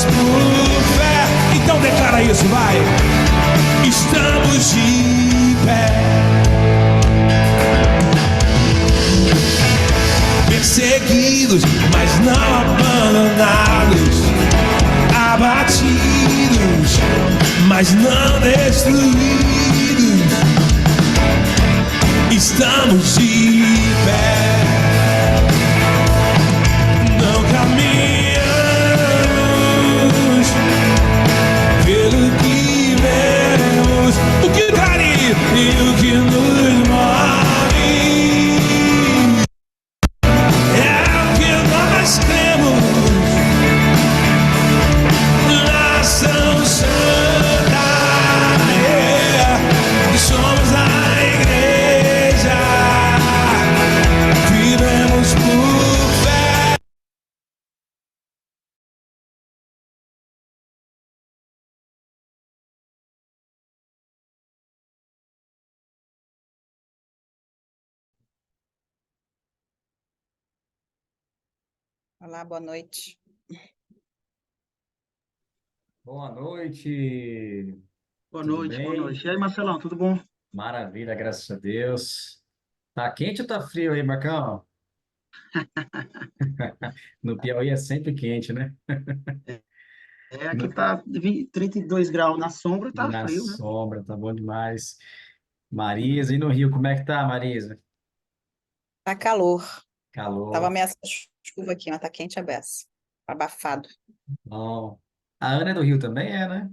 vivemos por fé. Então declara isso, vai. Estamos de pé, perseguidos, mas não abandonados, abatidos, mas não destruídos. Estamos de pé, não caminhamos pelo que vemos, o que daria e o que nos move. É o que nós cremos, nação santa, somos a igreja, vivemos por fé. Olá, boa noite. Boa noite. Boa Tudo noite, boa bem? noite. E aí, Marcelão, tudo bom? Maravilha, graças a Deus. Tá quente ou tá frio aí, Marcão? No Piauí é sempre quente, né? Aqui No- tá 32 graus na sombra, tá Na frio, né? sombra, tá bom demais. Marisa, e no Rio, como é que tá, Marisa? Tá calor. Tava Calor. ameaçando chuva aqui, mas tá quente a beça. Abafado. Bom. A Ana é do Rio também, é, né?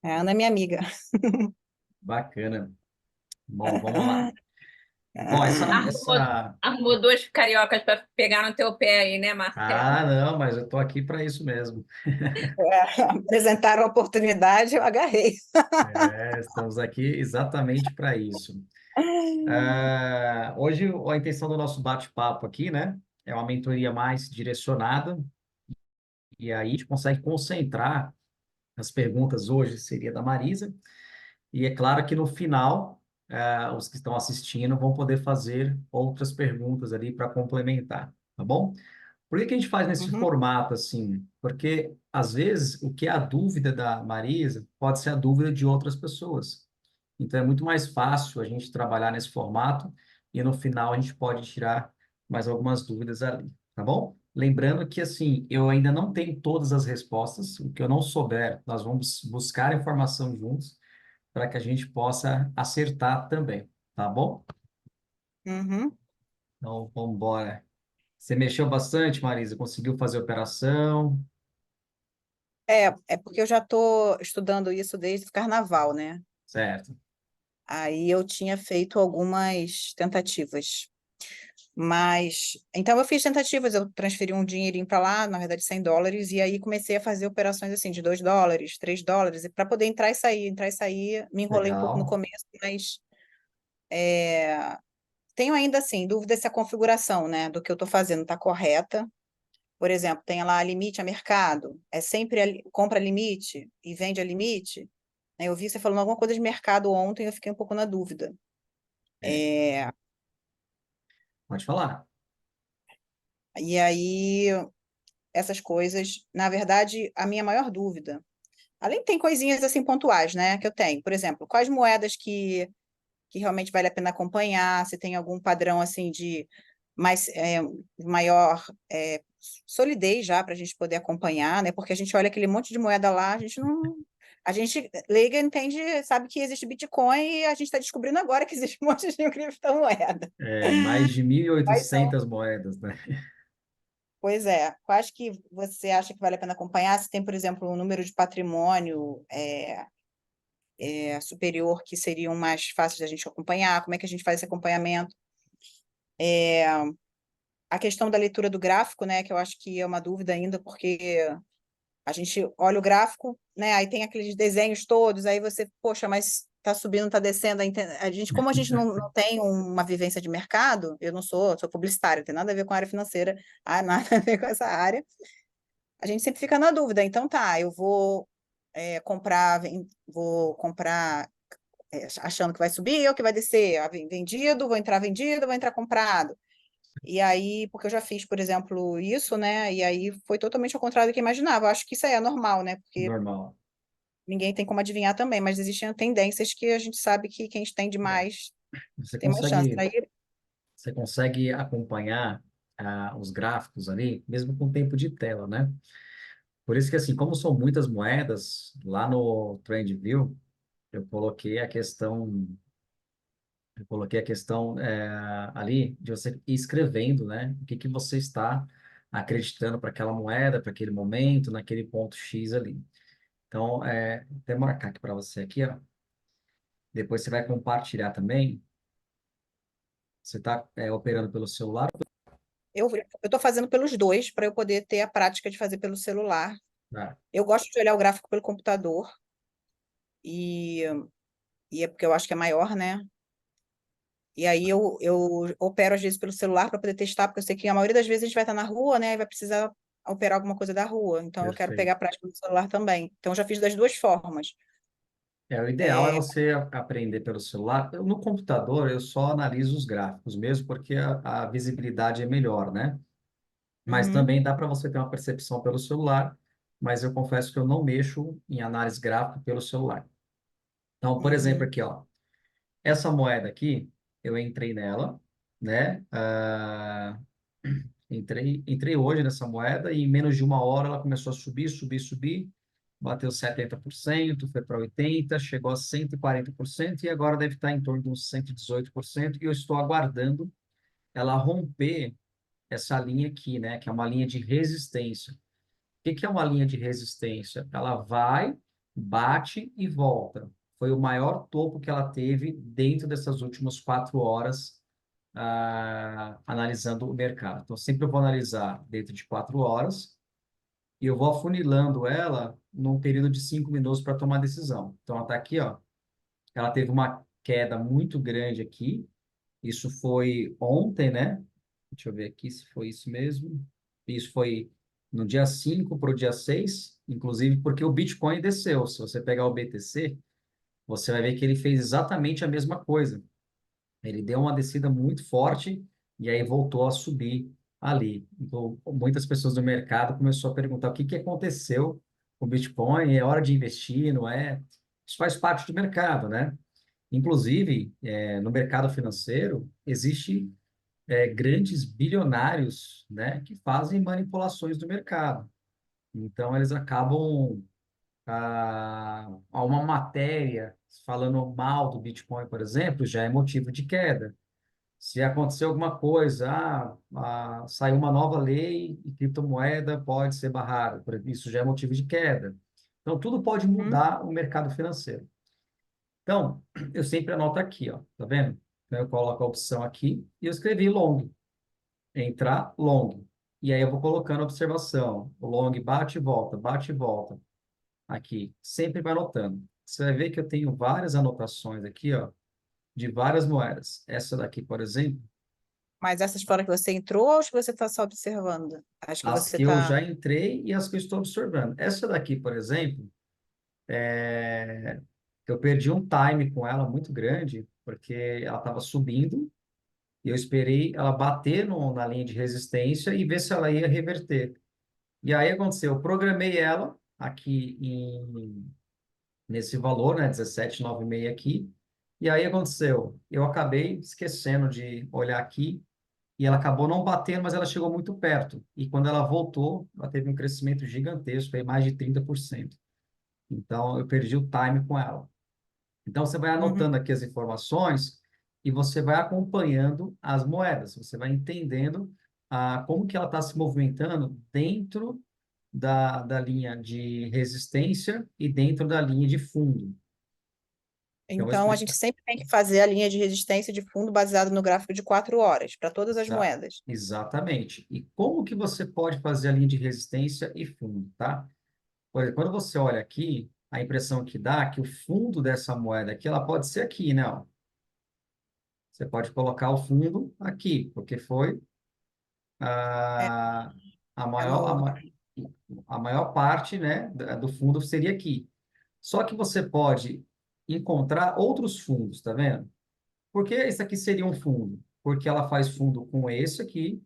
A Ana é minha amiga. Bacana. Bom, vamos lá. Bom, Arrumou, arrumou duas cariocas para pegar no teu pé aí, né, Marcelo? Ah, não, mas eu tô aqui para isso mesmo. Apresentaram a oportunidade, eu agarrei. Estamos aqui exatamente para isso. Hoje, a intenção do nosso bate-papo aqui, né, é uma mentoria mais direcionada, e aí a gente consegue concentrar as perguntas hoje, seria da Marisa, e é claro que no final, os que estão assistindo vão poder fazer outras perguntas ali para complementar, tá bom? Por que que a gente faz nesse Uhum, formato assim? Porque, às vezes, o que é a dúvida da Marisa pode ser a dúvida de outras pessoas. Então, é muito mais fácil a gente trabalhar nesse formato e, no final, a gente pode tirar mais algumas dúvidas ali, tá bom? Lembrando que, assim, eu ainda não tenho todas as respostas. O que eu não souber, nós vamos buscar informação juntos para que a gente possa acertar também, tá bom? uhum. Então, vamos embora. Você mexeu bastante, Marisa? Conseguiu fazer a operação? É porque eu já estou estudando isso desde o carnaval, né? Certo. Aí eu tinha feito algumas tentativas. Mas, então eu fiz tentativas, eu transferi um dinheirinho para lá, na verdade US$ 100, e aí comecei a fazer operações assim de US$ 2, US$ 3, e para poder entrar e sair, me enrolei um pouco no Legal. começo, mas tenho ainda assim dúvida se a configuração, né, do que eu estou fazendo está correta. Por exemplo, tem lá limite a mercado, é sempre compra limite e vende a limite. Né? Eu vi você falando alguma coisa de mercado ontem, eu fiquei um pouco na dúvida. É, pode falar. E aí, essas coisas, na verdade, a minha maior dúvida. Além tem coisinhas assim pontuais, né, que eu tenho. Por exemplo, quais moedas que realmente vale a pena acompanhar, se tem algum padrão assim de mais maior solidez já para a gente poder acompanhar, né? Porque a gente olha aquele monte de moeda lá, a gente não. A gente leiga entende, sabe que existe Bitcoin e a gente está descobrindo agora que existe um monte de criptomoeda. Mais de mil e Quais são? oitocentas moedas, né? Pois é, quais que você acha que vale a pena acompanhar? Se tem, por exemplo, um número de patrimônio superior que seriam mais fáceis da gente acompanhar, como é que a gente faz esse acompanhamento? A questão da leitura do gráfico, né, que eu acho que é uma dúvida ainda, porque a gente olha o gráfico, né, aí tem aqueles desenhos todos, aí você, poxa, mas está subindo, está descendo, a gente, como a gente não tem uma vivência de mercado, eu não sou publicitária, não tem nada a ver com a área financeira, nada a ver com essa área, a gente sempre fica na dúvida, então tá, eu vou vou comprar achando que vai subir ou que vai descer, vendido, vou entrar comprado. E aí, porque eu já fiz, por exemplo, isso, né? E aí foi totalmente ao contrário do que eu imaginava. Eu acho que isso aí é normal, né? Porque Normal. ninguém tem como adivinhar também, mas existem tendências que a gente sabe que quem tem É. demais Você tem mais chance. consegue, Aí, você consegue acompanhar os gráficos ali, mesmo com tempo de tela, né? Por isso que, assim, como são muitas moedas, lá no TrendView, eu coloquei a questão, ali de você ir escrevendo, né? O que que você está acreditando para aquela moeda, para aquele momento, naquele ponto X ali. Então, até marcar aqui para você aqui, ó. Depois você vai compartilhar também. Você está operando pelo celular? eu estou fazendo pelos dois para eu poder ter a prática de fazer pelo celular. Ah, Eu gosto de olhar o gráfico pelo computador, e, e é porque eu acho que é maior, né? E aí eu opero às vezes pelo celular para poder testar, porque eu sei que a maioria das vezes a gente vai estar na rua, né? E vai precisar operar alguma coisa da rua. Então eu quero pegar a perfeito. prática no celular também. Então eu já fiz das duas formas. O ideal é você aprender pelo celular. No computador, eu só analiso os gráficos mesmo, porque a visibilidade é melhor, né? Mas Uhum, também dá para você ter uma percepção pelo celular, mas eu confesso que eu não mexo em análise gráfica pelo celular. Então, por exemplo, uhum, aqui, ó, essa moeda aqui, eu entrei nela, né? Entrei hoje nessa moeda e em menos de uma hora ela começou a subir, subir, subir, bateu 70%, foi para 80%, chegou a 140% e agora deve estar em torno de uns 118%, e eu estou aguardando ela romper essa linha aqui, né, que é uma linha de resistência. O que que é uma linha de resistência? Ela vai, bate e volta. Foi o maior topo que ela teve dentro dessas últimas 4 horas, analisando o mercado. Então, sempre eu vou analisar dentro de 4 horas e eu vou afunilando ela num período de 5 minutos para tomar decisão. Então, ela está aqui, ó. Ela teve uma queda muito grande aqui. Isso foi ontem, né? Deixa eu ver aqui se foi isso mesmo. Isso foi no dia 5 para o dia 6, inclusive porque o Bitcoin desceu. Se você pegar o BTC, você vai ver que ele fez exatamente a mesma coisa. Ele deu uma descida muito forte e aí voltou a subir ali. Então, muitas pessoas do mercado começaram a perguntar o que que aconteceu com o Bitcoin, é hora de investir, não é? Isso faz parte do mercado, né? Inclusive, no mercado financeiro, existe grandes bilionários, né, que fazem manipulações do mercado. Então, eles acabam a uma matéria falando mal do Bitcoin, por exemplo, já é motivo de queda. Se acontecer alguma coisa, saiu uma nova lei e criptomoeda pode ser barrada, isso já é motivo de queda. Então, tudo pode uhum. mudar o mercado financeiro. Então, eu sempre anoto aqui, ó, tá vendo? Então, eu coloco a opção aqui e eu escrevi long, entrar long. E aí eu vou colocando a observação. O long bate e volta. Aqui, sempre vai anotando. Você vai ver que eu tenho várias anotações aqui, ó, de várias moedas. Essa daqui, por exemplo, Mas essas foram que você entrou ou as que você está só observando? Acho que as você que eu está. já entrei e as que eu estou observando. Essa daqui, por exemplo, eu perdi um time com ela muito grande, porque ela estava subindo e eu esperei ela bater na linha de resistência e ver se ela ia reverter. E aí aconteceu, eu programei ela aqui nesse valor, né, 17,96 aqui, e aí aconteceu, eu acabei esquecendo de olhar aqui e ela acabou não batendo, mas ela chegou muito perto. E quando ela voltou, ela teve um crescimento gigantesco, foi mais de 30%. Então, eu perdi o time com ela. Então, você vai Uhum. anotando aqui as informações e você vai acompanhando as moedas. Você vai entendendo como que ela está se movimentando dentro da linha de resistência e dentro da linha de fundo. Então, eu vou Então, a gente explicar. sempre tem que fazer a linha de resistência de fundo baseado no gráfico de 4 horas, para todas as moedas. Exatamente. E como que você pode fazer a linha de resistência e fundo, tá? Por exemplo, quando você olha aqui, a impressão que dá é que o fundo dessa moeda aqui, ela pode ser aqui, né? Ó. Você pode colocar o fundo aqui, porque foi É, a, a é maior, a, no. ma- a maior parte, né, do fundo seria aqui. Só que você pode encontrar outros fundos, tá vendo? Por que isso aqui seria um fundo? porque ela faz fundo com esse aqui,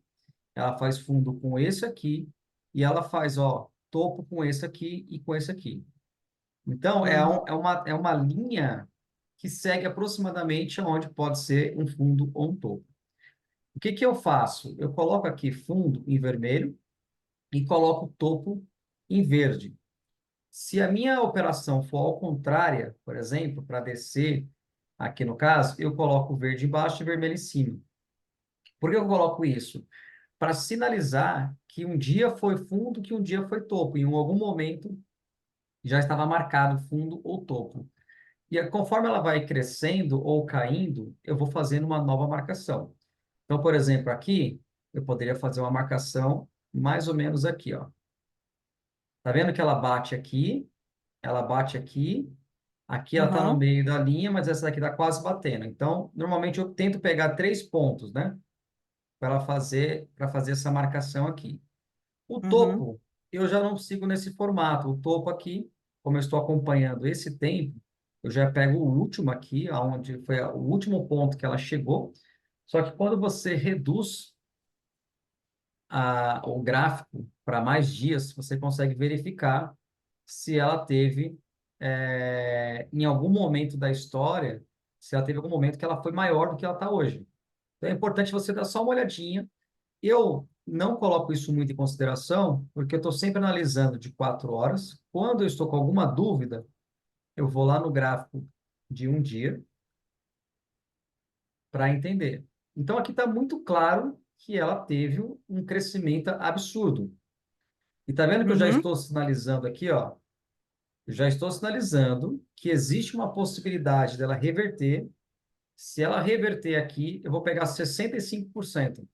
ela faz fundo com esse aqui, e ela faz, ó, topo com esse aqui e com esse aqui. Então, Uhum. é uma linha que segue aproximadamente onde pode ser um fundo ou um topo. O que que eu faço? Eu coloco aqui fundo em vermelho e coloco topo em verde. Se a minha operação for ao contrária, por exemplo, para descer, aqui no caso, eu coloco verde embaixo e vermelho em cima. Por que eu coloco isso? Para sinalizar que um dia foi fundo, que um dia foi topo. Em algum momento já estava marcado fundo ou topo. E conforme ela vai crescendo ou caindo, eu vou fazendo uma nova marcação. Então, por exemplo, aqui, eu poderia fazer uma marcação mais ou menos aqui, ó. Tá vendo que ela bate aqui, aqui ela está no Uhum. meio da linha, mas essa daqui está quase batendo. Então, normalmente eu tento pegar 3 pontos, né? Para fazer essa marcação aqui. O Uhum. topo, eu já não sigo nesse formato. O topo aqui, como eu estou acompanhando esse tempo, eu já pego o último aqui, aonde foi o último ponto que ela chegou. Só que quando você reduz o gráfico para mais dias, você consegue verificar se ela teve, em algum momento da história, se ela teve algum momento que ela foi maior do que ela está hoje. Então é importante você dar só uma olhadinha. Eu não coloco isso muito em consideração, porque eu estou sempre analisando de 4 horas. Quando eu estou com alguma dúvida, eu vou lá no gráfico de um dia para entender. Então aqui está muito claro que ela teve um crescimento absurdo. E tá vendo que eu já Uhum. estou sinalizando aqui, ó? Eu já estou sinalizando que existe uma possibilidade dela reverter. Se ela reverter aqui, eu vou pegar 65%.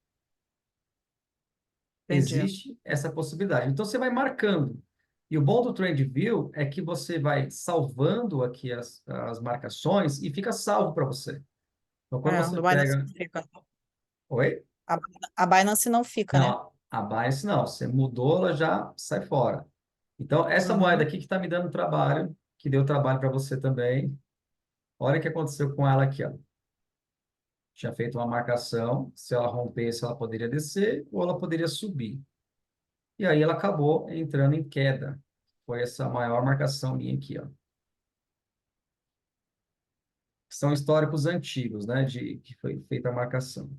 Entendi. Existe essa possibilidade. Então, você vai marcando. E o bom do Trend View é que você vai salvando aqui as marcações e fica salvo para você. Então, quando É, você do Binance pega... não fica. Oi? A, a Binance não fica, né? Não, a Binance não. Você mudou, ela já sai fora. Então, essa moeda Uhum. aqui que está me dando trabalho, que deu trabalho para você também, olha o que aconteceu com ela aqui, ó. Tinha feito uma marcação, se ela rompesse, ela poderia descer ou ela poderia subir. E aí ela acabou entrando em queda. Foi essa maior marcação minha aqui, ó. São históricos antigos, né, de que foi feita a marcação.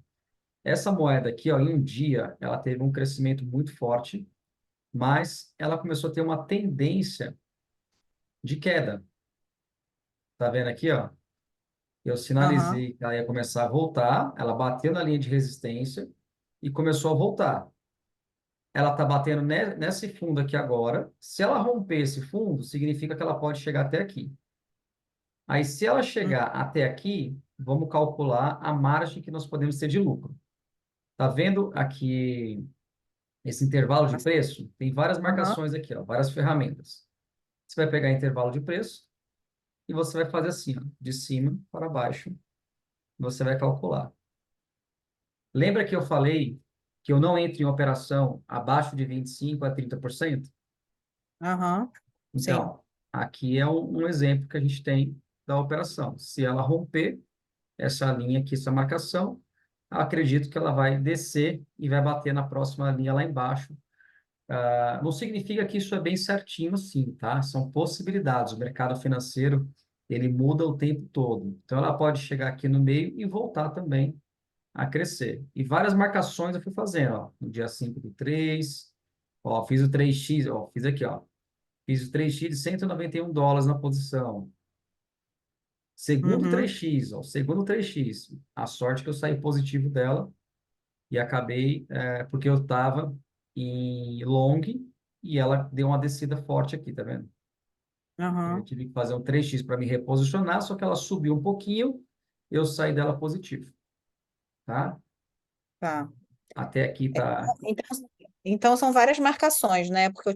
Essa moeda aqui, ó, em um dia, ela teve um crescimento muito forte, mas ela começou a ter uma tendência de queda. Tá vendo aqui, ó? Eu Aham. sinalizei que ela ia começar a voltar, ela bateu na linha de resistência e começou a voltar. Ela está batendo nesse fundo aqui agora. Se ela romper esse fundo, significa que ela pode chegar até aqui. Aí, se ela Hum. chegar até aqui, vamos calcular a margem que nós podemos ter de lucro. Tá vendo aqui esse intervalo de preço? Tem várias Aham. marcações aqui, ó, várias ferramentas. Você vai pegar intervalo de preço e você vai fazer assim, ó, de cima para baixo, você vai calcular. Lembra que eu falei que eu não entro em operação abaixo de 25 a 30%? Aham. Sim. Então, aqui é um exemplo que a gente tem da operação. Se ela romper essa linha aqui, essa marcação, acredito que ela vai descer e vai bater na próxima linha lá embaixo. Não significa que isso é bem certinho assim, tá? São possibilidades. O mercado financeiro, ele muda o tempo todo. Então, ela pode chegar aqui no meio e voltar também a crescer. E várias marcações eu fui fazendo, ó. No dia 5 do 3, ó, fiz o 3x, ó, fiz aqui, ó. Fiz o 3x de US$ 191 na posição. Segundo Uhum. 3x, ó, segundo 3x. A sorte que eu saí positivo dela e acabei, porque eu estava em long e ela deu uma descida forte aqui, tá vendo? Eu Aham. tive que fazer um 3x para me reposicionar, só que ela subiu um pouquinho, eu saí dela positivo, tá? Tá. Até aqui tá Então, então são várias marcações, né? Porque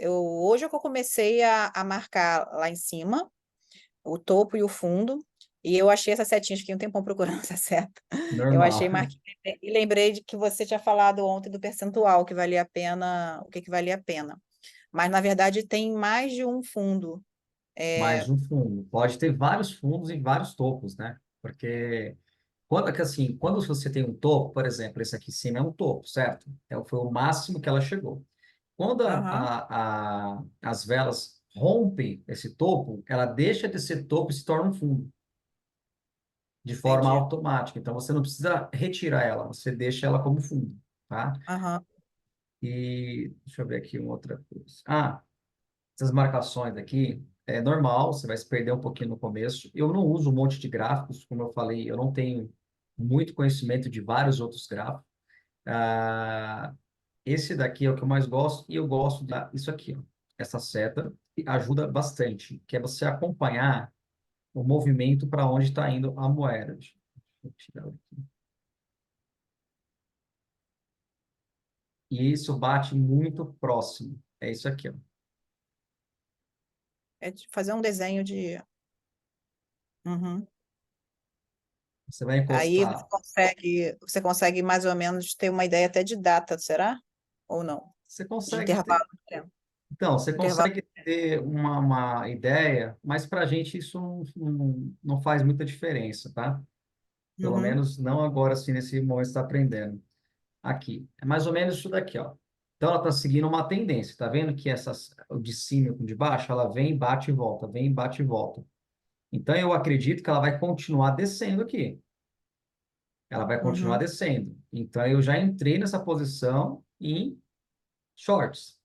hoje é que eu comecei a marcar lá em cima, o topo e o fundo, e eu achei essa setinha, fiquei um tempão procurando essa seta. Eu achei, normal. marquei, e lembrei de que você tinha falado ontem do percentual que valia a pena, o que que valia a pena. Mas, na verdade, tem mais de um fundo. Mais um fundo. Pode ter vários fundos em vários topos, né? Porque Quando você tem um topo, por exemplo, esse aqui em cima é um topo, certo? Foi o máximo que ela chegou. Quando Aham, as velas rompem esse topo, ela deixa de ser topo e se torna um fundo, de forma entendi. automática. Então, você não precisa retirar ela, você deixa ela como fundo, tá? Aham, E deixa eu ver aqui uma outra coisa. Essas marcações aqui, é normal, você vai se perder um pouquinho no começo. Eu não uso um monte de gráficos, como eu falei, eu não tenho muito conhecimento de vários outros gráficos. Ah, esse daqui é o que eu mais gosto, e eu gosto isso aqui, ó. Essa seta que ajuda bastante, que é você acompanhar o movimento para onde está indo a moeda. Deixa eu tirar aqui. E isso bate muito próximo. É isso aqui, ó. é de fazer um desenho de... Uhum. Você vai Aí encostar. você consegue mais ou menos ter uma ideia até de data, será? Ou não? Você De consegue ter. intervalo de tempo. Então, você Intervalo. consegue ter uma ideia, mas para a gente isso não faz muita diferença, tá? Pelo Uhum, menos não agora, assim, nesse momento que você está aprendendo. Aqui, é mais ou menos isso daqui, ó. Então, ela está seguindo uma tendência, tá vendo que o de cima com o de baixo, ela vem, bate e volta, vem, bate e volta. Então, eu acredito que ela vai continuar descendo aqui. Ela vai continuar uhum, descendo. Então, eu já entrei nessa posição em shorts.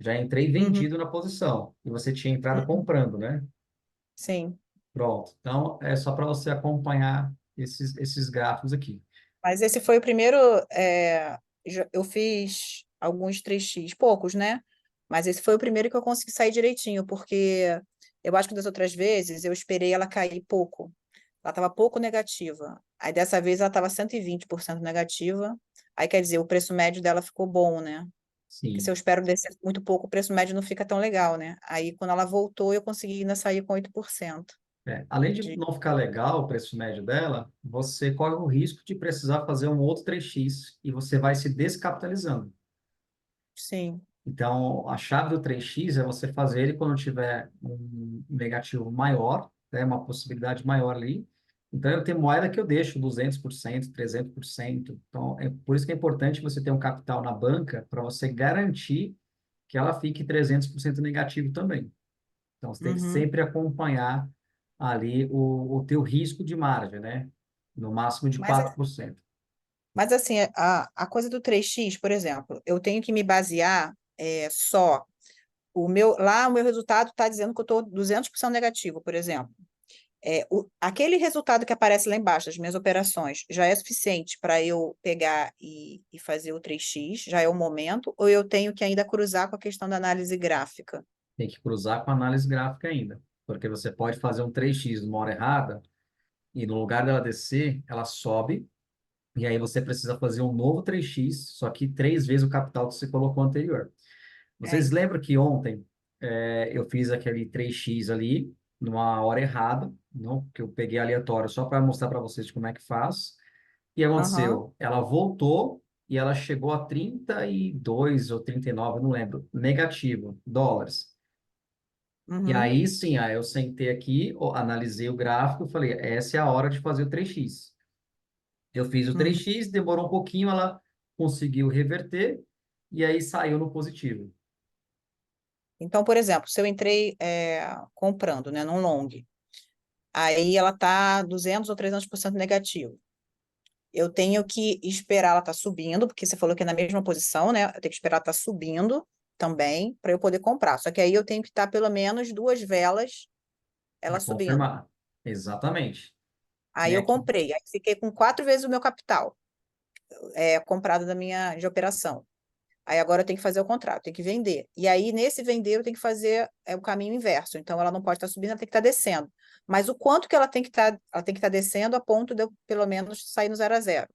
Já entrei uhum, vendido na posição. E você tinha entrado uhum. comprando, né? Sim. Pronto. Então, é só para você acompanhar esses gráficos aqui. Mas esse foi o primeiro. Eu fiz alguns 3x, poucos, né? Mas esse foi o primeiro que eu consegui sair direitinho, porque eu acho que das outras vezes eu esperei ela cair pouco. Ela estava pouco negativa. Aí dessa vez ela estava 120% negativa. Aí quer dizer, o preço médio dela ficou bom, né? Porque se eu Sim. espero descer muito pouco, o preço médio não fica tão legal, né? Aí quando ela voltou, eu consegui ainda sair com 8%. Além de De... não ficar legal o preço médio dela, você corre o risco de precisar fazer um outro 3x e você vai se descapitalizando. Sim. Então, a chave do 3x é você fazer ele quando tiver um negativo maior, né, uma possibilidade maior ali. Então, eu tenho moeda que eu deixo 200%, 300%. Então, é por isso que é importante você ter um capital na banca para você garantir que ela fique 300% negativo também. Então, você tem que Uhum. sempre acompanhar ali o teu risco de margem, né? No máximo de Mas 4%. Mas assim, a coisa do 3x, por exemplo, eu tenho que me basear só o meu resultado está dizendo que eu estou 200% negativo, por exemplo. Aquele resultado que aparece lá embaixo das minhas operações já é suficiente para eu pegar e fazer o 3x, já é o momento, ou eu tenho que ainda cruzar com a questão da análise gráfica? Tem que cruzar com a análise gráfica ainda, porque você pode fazer um 3x numa hora errada e no lugar dela descer, ela sobe, e aí você precisa fazer um novo 3x, só que 3 vezes o capital que você colocou anterior. Vocês Então. lembram que ontem eu fiz aquele 3x ali, numa hora errada, não, que eu peguei aleatório só para mostrar para vocês como é que faz. E Aham, aconteceu? Ela voltou e ela chegou a 32 ou 39, não lembro, negativo, dólares. E uhum, aí sim, aí eu sentei aqui, analisei o gráfico, falei, essa é a hora de fazer o 3x. Eu fiz o uhum. 3x, demorou um pouquinho, ela conseguiu reverter e aí saiu no positivo. Então, por exemplo, se eu entrei comprando, né, num long, aí ela está 200 ou 300% negativo. Eu tenho que esperar ela estar subindo, porque você falou que é na mesma posição, né? Eu tenho que esperar ela estar subindo também para eu poder comprar. Só que aí eu tenho que estar pelo menos duas velas ela Para subindo. confirmar. Exatamente. Aí E eu aqui, comprei, aí fiquei com 4 vezes o meu capital comprado da minha de operação. Aí agora eu tenho que fazer o contrário, eu tenho que vender. E aí, nesse vender, eu tenho que fazer o caminho inverso. Então, ela não pode estar subindo, ela tem que estar descendo. Mas o quanto que ela tem que estar descendo a ponto de eu, pelo menos, sair no 0 a 0.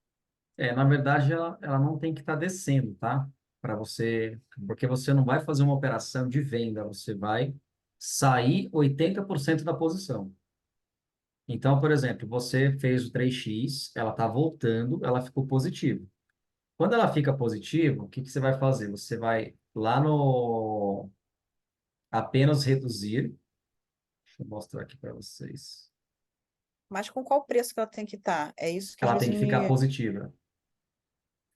na verdade, ela não tem que estar descendo, tá? Para você, porque você não vai fazer uma operação de venda, você vai sair 80% da posição. Então, por exemplo, você fez o 3x, ela está voltando, ela ficou positiva. Quando ela fica positiva, o que que você vai fazer? Você vai lá no apenas reduzir. Deixa eu mostrar aqui para vocês. Mas com qual preço que ela tem que estar? É isso que às Ela vezes tem que ficar me. positiva.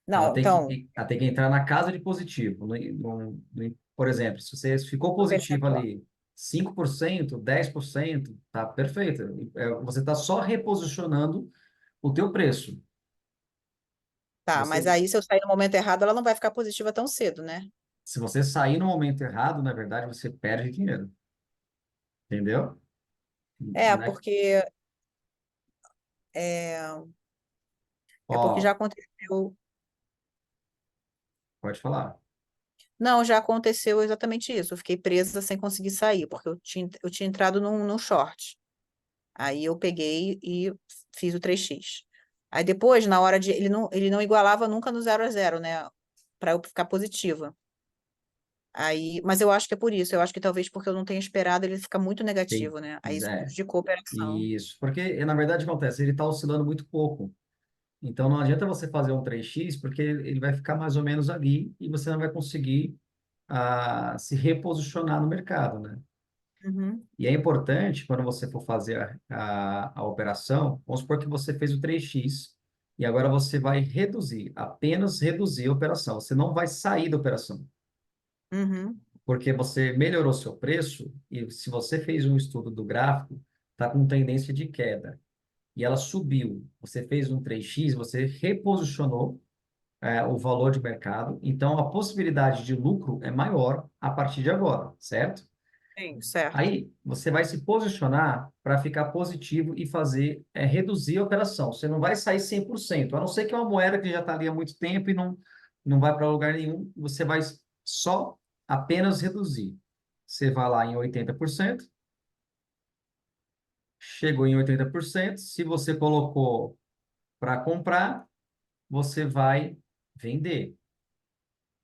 Não, então, Ela tem que entrar na casa de positivo. Por exemplo, se você ficou no positivo percentual. ali 5%, 10%, tá perfeito. Você está só reposicionando o teu preço. Tá, mas Você, aí se eu sair no momento errado, ela não vai ficar positiva tão cedo, né? se você sair no momento errado, na verdade, você perde dinheiro. Entendeu? É, Né? porque é, é porque já Ó, aconteceu. pode falar. Não, já aconteceu exatamente isso. Eu fiquei presa sem conseguir sair, porque eu tinha entrado num short. Aí eu peguei e fiz o 3x. Aí depois, na hora de. Ele não igualava nunca no 0 a 0, né? Para eu ficar positiva. Aí, mas eu acho que é por isso. Eu acho que talvez porque eu não tenha esperado ele ficar muito Tem, negativo, né? Aí isso é, prejudicou a operação. isso. Porque, na verdade, acontece, ele está oscilando muito pouco. Então, não adianta você fazer um 3x, porque ele vai ficar mais ou menos ali e você não vai conseguir se reposicionar no mercado, né? Uhum, E é importante, quando você for fazer a operação, vamos supor que você fez o 3x e agora você vai reduzir, apenas reduzir a operação. Você não vai sair da operação, uhum. porque você melhorou seu preço e se você fez um estudo do gráfico, está com tendência de queda e ela subiu. Você fez um 3x, você reposicionou o valor de mercado, então a possibilidade de lucro é maior a partir de agora, certo? Sim, certo. Aí você vai se posicionar para ficar positivo e fazer, reduzir a operação. Você não vai sair 100%, a não ser que é uma moeda que já está ali há muito tempo e não vai para lugar nenhum, você vai só apenas reduzir. Você vai lá em 80%, chegou em 80%, se você colocou para comprar, você vai vender.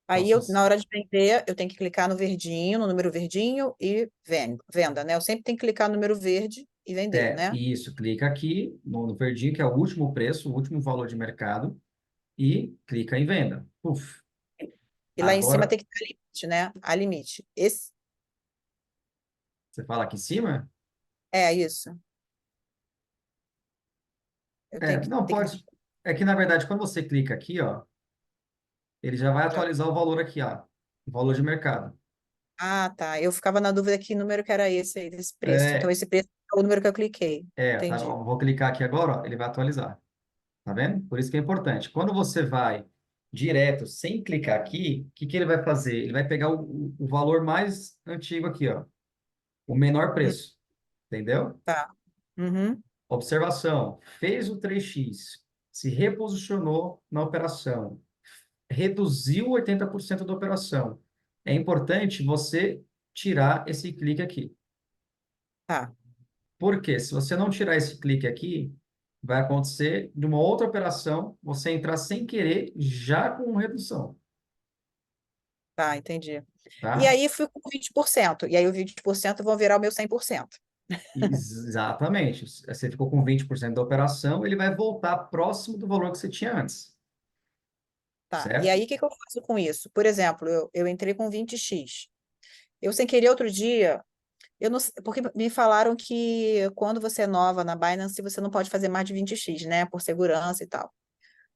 Então, Aí eu, na hora de vender, eu tenho que clicar no verdinho, no número verdinho e venda, né? Eu sempre tenho que clicar no número verde e vender, né? isso, clica aqui no verdinho, que é o último preço, o último valor de mercado, e clica em venda. Puf. E lá em cima Agora, tem que estar limite, né? A limite. Esse você fala aqui em cima? é isso. Eu tenho que Não, ter que pode. É que, na verdade, quando você clica aqui, ó, ele já vai já. atualizar o valor aqui, ó, o valor de mercado. Ah, tá. Eu ficava na dúvida que número que era esse aí, desse preço. Então, É, esse preço é o número que eu cliquei. tá, Entendi. ó, vou clicar aqui agora, ó, ele vai atualizar. Tá vendo? Por isso que é importante. Quando você vai direto, sem clicar aqui, o que que ele vai fazer? Ele vai pegar o valor mais antigo aqui, ó, o menor Hum, preço. Entendeu? Tá. Uhum. Observação: fez o 3x, se reposicionou na operação, reduziu 80% da operação. É importante você tirar esse clique aqui. Tá, Por quê? Se você não tirar esse clique aqui, vai acontecer de uma outra operação, você entrar sem querer, já com redução, tá, entendi. E tá? aí fui com 20%. E aí o 20% vão virar o meu 100%. Exatamente. Você ficou com 20% da operação, ele vai voltar próximo do valor que você tinha antes, Tá. E certo? aí o que que eu faço com isso? Por exemplo, eu entrei com 20x. Eu, sem querer, outro dia, eu não, porque me falaram que quando você é nova na Binance, você não pode fazer mais de 20x, né? Por segurança e tal.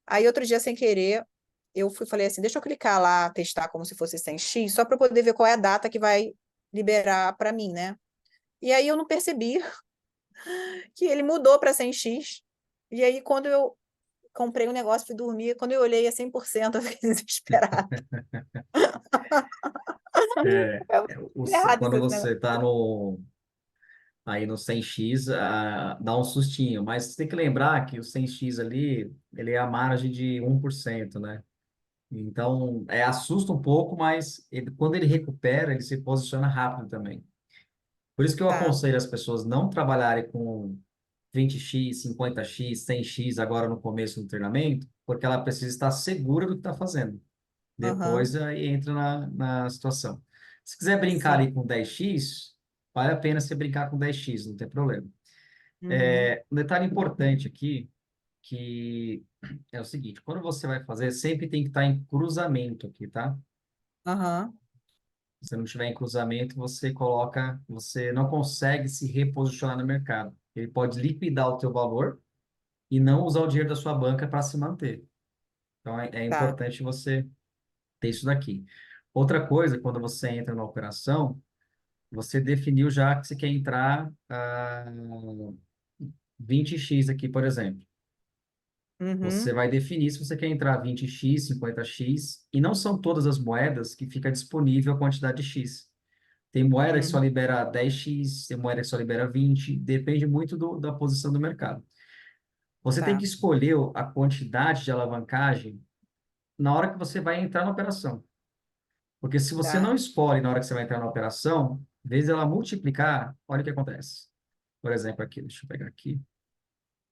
Aí, outro dia, sem querer, eu falei assim, deixa eu clicar lá, testar como se fosse 100x, só para poder ver qual é a data que vai liberar para mim, né? E aí eu não percebi que ele mudou para 100x. E aí, quando eu comprei um negócio, fui dormir, quando eu olhei a 100%, eu fiquei desesperada. É, Eu, errado quando esse você negócio. está aí no 100x, dá um sustinho, mas você tem que lembrar que o 100x ali, ele é a margem de 1%, né? Então, assusta um pouco, mas quando ele recupera, ele se posiciona rápido também. Por isso que eu Tá. aconselho as pessoas não trabalharem com 20x, 50x, 100x agora no começo do treinamento, porque ela precisa estar segura do que está fazendo. Aham. Depois aí entra na situação. Se quiser brincar Sim. ali com 10x, vale a pena você brincar com 10x, não tem problema. Uhum. Um detalhe importante aqui, que é o seguinte, quando você vai fazer, sempre tem que estar em cruzamento aqui, tá? Aham. Se você não tiver em cruzamento, você não consegue se reposicionar no mercado. Ele pode liquidar o teu valor e não usar o dinheiro da sua banca para se manter. Então, é Tá. importante você ter isso daqui. Outra coisa, quando você entra na operação, você definiu já que você quer entrar 20x aqui, por exemplo. Você Uhum. vai definir se você quer entrar 20x, 50x, e não são todas as moedas que fica disponível a quantidade de X. Tem moeda que só Uhum. libera 10x, tem moeda que só libera 20, depende muito da posição do mercado. Você tem Tá. que escolher a quantidade de alavancagem na hora que você vai entrar na operação. Porque se você Tá. não escolhe na hora que você vai entrar na operação, em vez dela multiplicar, olha o que acontece. Por exemplo, aqui, deixa eu pegar aqui.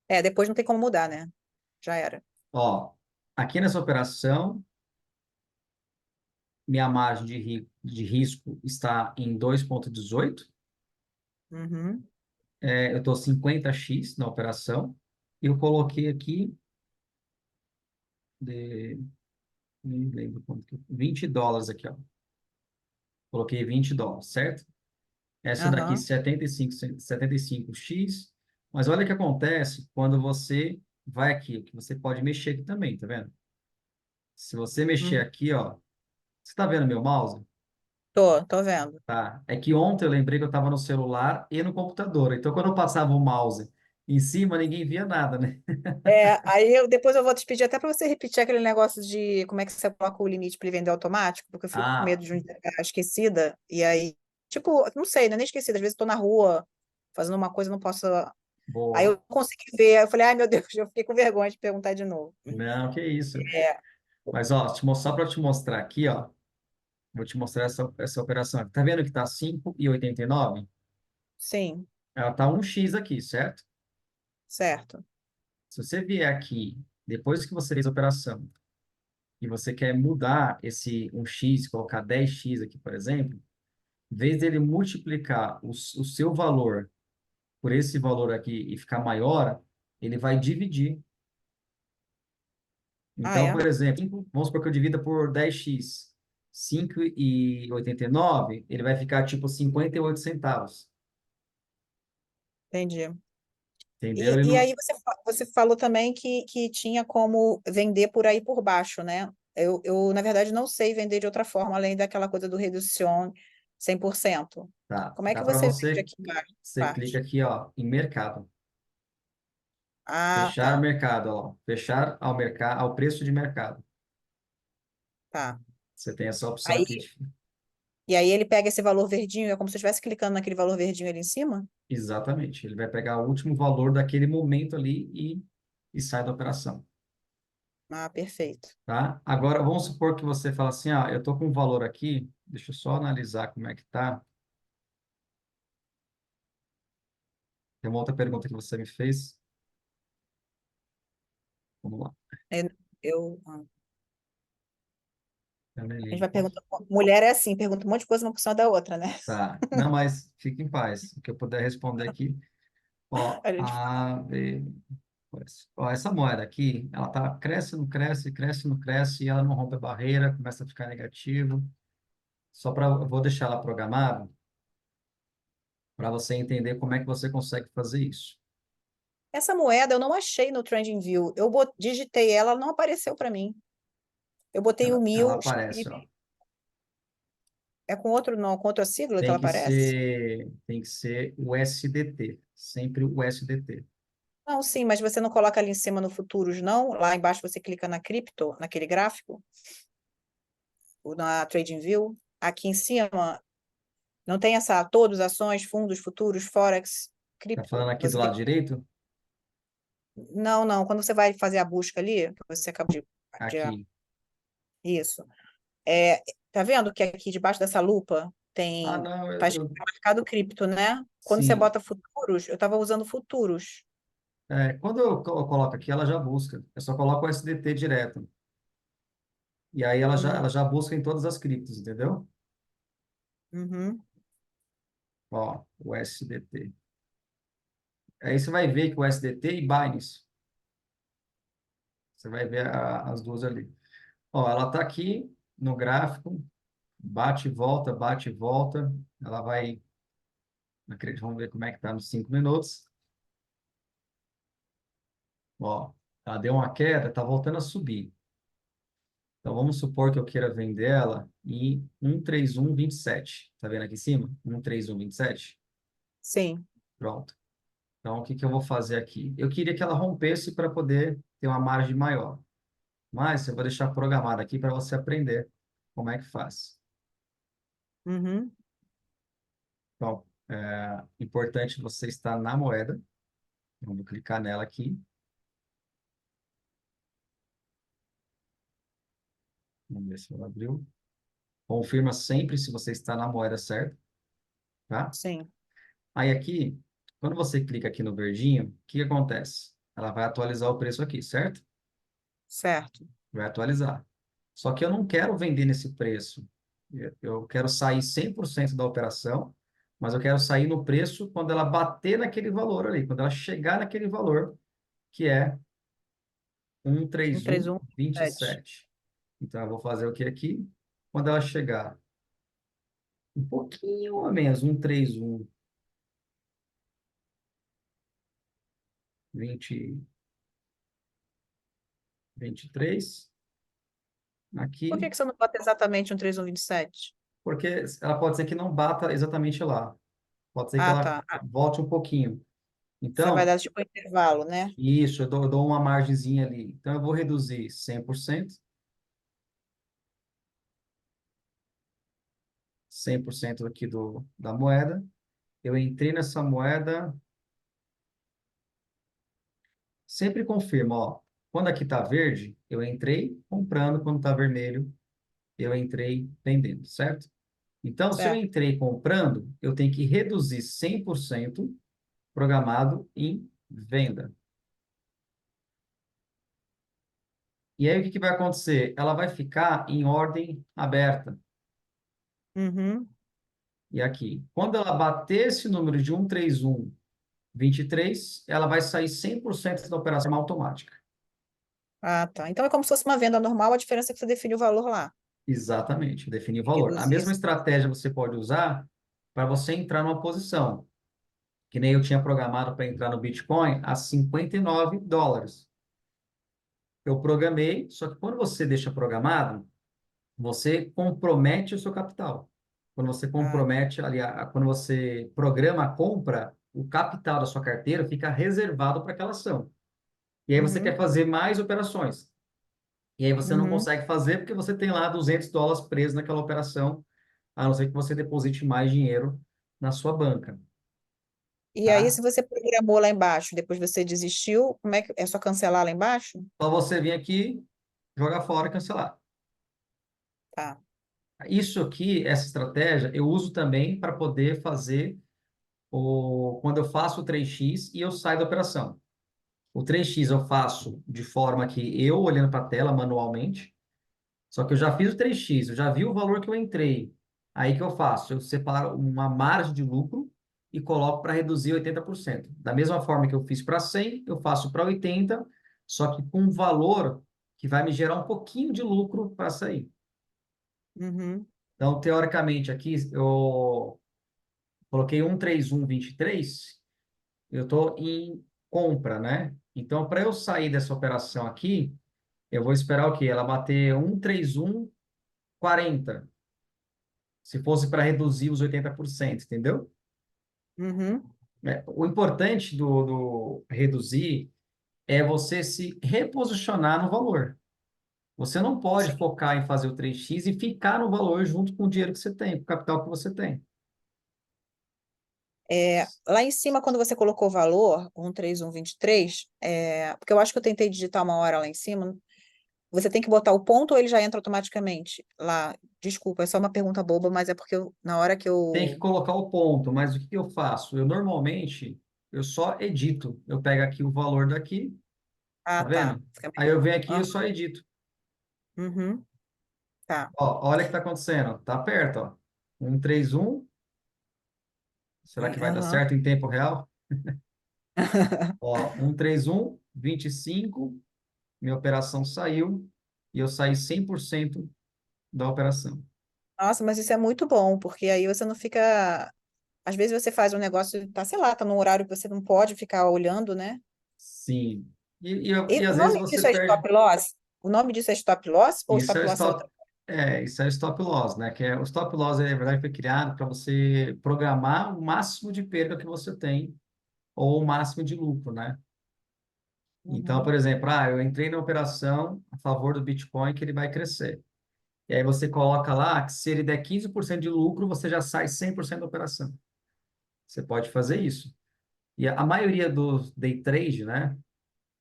É, depois não tem como mudar, né? Já era. Ó, aqui nessa operação, minha margem de risco está em 2,18. Uhum. Eu estou 50x na operação. Eu coloquei aqui, de, nem lembro quanto que, $20 aqui, ó. Coloquei $20, certo? Essa daqui, Aham. 75x. Mas olha o que acontece quando você vai aqui, que você pode mexer aqui também, tá vendo? Se você mexer Uhum. aqui, ó, você está vendo meu mouse? Tô vendo. Tá. É que ontem eu lembrei que eu estava no celular e no computador. Então, quando eu passava o mouse em cima, ninguém via nada, né? É, depois eu vou te pedir até para você repetir aquele negócio de como é que você coloca o limite para ele vender automático, porque eu fico com Ah, medo de um dia ficar esquecida. E aí, tipo, não sei, não é nem esquecida. Às vezes estou na rua fazendo uma coisa, não posso. Aí eu boa. não consegui ver. Aí eu falei, ai meu Deus, eu fiquei com vergonha de perguntar de novo. Não, que isso. É, Mas, ó, só para te mostrar aqui, ó. Vou te mostrar essa operação aqui. Tá vendo que tá 5,89? sim, Ela tá 1x aqui, certo? certo. Se você vier aqui, depois que você fez a operação, e você quer mudar esse 1x, colocar 10x aqui, por exemplo, em vez dele multiplicar o seu valor por esse valor aqui e ficar maior, ele vai dividir. Ah, Então, é? por exemplo, vamos supor que eu divida por 10x, 5,89, ele vai ficar tipo 58 centavos. Entendi. Entendeu? E aí você falou também que tinha como vender por aí por baixo, né? Na verdade, não sei vender de outra forma, além daquela coisa do redução 100%. Tá, Como é dá que para você vende você, aqui embaixo, você clica parte? aqui, ó, em mercado. Ah, Fechar tá, mercado, ó. Fechar ao mercado, ao preço de mercado. tá. Você tem essa opção Aí, aqui. e aí ele pega esse valor verdinho, é como se eu estivesse clicando naquele valor verdinho ali em cima? Exatamente. Ele vai pegar o último valor daquele momento ali e sai da operação, Ah, perfeito. tá? Agora, vamos supor que você fala assim, ah, eu tô com um valor aqui, deixa eu só analisar como é que tá. Tem uma outra pergunta que você me fez. Vamos lá. É, a Eu nem gente lembro vai qual perguntar. Mulher é assim, pergunta um monte de coisa uma por cima da outra, né? tá. Não, mas fique em paz. O que eu puder responder aqui. Ó, A gente fala. A, B, ó, essa moeda aqui, ela tá, cresce, não cresce, cresce, não cresce, e ela não rompe a barreira, começa a ficar negativo. Eu vou deixar ela programada para você entender como é que você consegue fazer isso. Essa moeda eu não achei no TrendingView. Digitei ela, ela não apareceu para mim. Eu botei o Ela 1000, aparece, ó. é com outro não, com outra sigla que ela aparece? Tem que ser o SDT, sempre o SDT. Não, sim, mas você não coloca ali em cima no futuros, não? Lá embaixo você clica na cripto, naquele gráfico, ou na TradingView. Aqui em cima não tem essa todos, ações, fundos, futuros, forex, Tá falando cripto. aqui do Você lado tem. direito? Não, não. Quando você vai fazer a busca ali, que você acabou de Aqui. isso. É, tá vendo que aqui debaixo dessa lupa Ah, tem. não, Tá marcado cripto, né? Quando você sim. bota futuros, eu estava usando futuros. Quando eu coloco aqui, ela já busca. Eu só coloco o SDT direto. E aí Hum, ela já busca em todas as criptos, entendeu? uhum. Ó, o SDT. Aí você vai ver que o SDT e Binance, você vai ver as duas ali. Ó, ela está aqui no gráfico, bate e volta, bate e volta. Ela vai, vamos ver como é que está nos 5 minutos. Ó, ela deu uma queda, tá voltando a subir. Então, vamos supor que eu queira vender ela em 131,27. Tá vendo aqui em cima? 131,27. Sim. Pronto. Então, o que que eu vou fazer aqui? Eu queria que ela rompesse para poder ter uma margem maior. Mas eu vou deixar programado aqui para você aprender como é que faz. Uhum. Então, importante você estar na moeda. Eu vou clicar nela aqui. Vamos ver se ela abriu. Confirma sempre se você está na moeda certa, tá? Sim. Aí aqui, quando você clica aqui no verdinho, o que que acontece? Ela vai atualizar o preço aqui, certo? Certo. Vai atualizar. Só que eu não quero vender nesse preço. Eu quero sair 100% da operação, mas eu quero sair no preço quando ela bater naquele valor ali, quando ela chegar naquele valor, que é 131,27. 131,27. Então, eu vou fazer o que aqui? Quando ela chegar um pouquinho a menos, 131, 20, 23, Por que aqui, que você não bota exatamente 131,27? porque ela pode ser que não bata exatamente lá. Pode ser que Ah, ela tá. Ah, volte um pouquinho. você vai Então, dar tipo um intervalo, né? isso, eu dou uma margenzinha ali. Então, eu vou reduzir 100% aqui da moeda. Eu entrei nessa moeda, sempre confirmo, ó. Quando aqui está verde, eu entrei comprando, quando está vermelho, eu entrei vendendo, certo? Então, se eu Certo. entrei comprando, eu tenho que reduzir 100% programado em venda. E aí, o que que vai acontecer? Ela vai ficar em ordem aberta. Uhum. E aqui, quando ela bater esse número de 131,23, ela vai sair 100% da operação automática. Ah, tá. Então é como se fosse uma venda normal, a diferença é que você define o valor lá. Exatamente, definir o valor. A Reduzir mesma esse. estratégia você pode usar para você entrar numa posição, que nem eu tinha programado para entrar no Bitcoin a US$ 59. Eu programei, só que quando você deixa programado, você compromete o seu capital. Quando você Ah, compromete, ali, quando você programa a compra, o capital da sua carteira fica reservado para aquela ação. E aí você quer uhum, fazer mais operações. E aí você não uhum. consegue fazer porque você tem lá US$ 200 presos naquela operação, a não ser que você deposite mais dinheiro na sua banca, E aí, tá? se você programou lá embaixo, depois você desistiu, como é que é só cancelar lá embaixo? Só você vir aqui, jogar fora e cancelar. Tá. Isso aqui, essa estratégia, eu uso também para poder fazer quando eu faço o 3x e eu saio da operação. O 3x eu faço de forma que eu olhando para a tela manualmente, só que eu já fiz o 3x, eu já vi o valor que eu entrei. Aí que eu faço? Eu separo uma margem de lucro e coloco para reduzir 80%. Da mesma forma que eu fiz para 100, eu faço para 80, só que com um valor que vai me gerar um pouquinho de lucro para sair. Uhum. Então, teoricamente, aqui eu coloquei 131,23, eu estou em compra, né? Então, para eu sair dessa operação aqui, eu vou esperar o quê? Ela bater 131,40, se fosse para reduzir os 80%, entendeu? Uhum. O importante do reduzir é você se reposicionar no valor. Você não pode Sim. focar em fazer o 3x e ficar no valor junto com o dinheiro que você tem, com o capital que você tem. Lá em cima, quando você colocou o valor, 13123, porque eu acho que eu tentei digitar uma hora lá em cima, você tem que botar o ponto ou ele já entra automaticamente lá? Desculpa, é só uma pergunta boba, mas é porque na hora que Tem que eu. colocar o ponto, mas o que que eu faço? Eu normalmente, eu só edito. Eu pego aqui o valor daqui, Ah, tá tá. vendo? Fica Aí eu melhor. venho aqui e eu Ah, só edito. uhum. Tá. Ó, olha o que está acontecendo. Tá perto, ó. 131. Será que vai dar Aham. certo em tempo real? Ó, 131, 25. Minha operação saiu e eu saí 100% da operação. Nossa, mas isso é muito bom, porque aí você não fica. Às vezes você faz um negócio, tá, sei lá, tá num horário que você não pode ficar olhando, né? Sim. E E o às vezes nome você disso é perde. stop loss? O nome disso é stop loss ou Isso é stop o loss é outra? isso é o stop loss, né? Que é, o stop loss, na verdade, foi criado para você programar o máximo de perda que você tem ou o máximo de lucro, né? Então, por Uhum. exemplo, eu entrei na operação a favor do Bitcoin que ele vai crescer. E aí você coloca lá que se ele der 15% de lucro, você já sai 100% da operação. Você pode fazer isso. E a maioria dos day trade, né?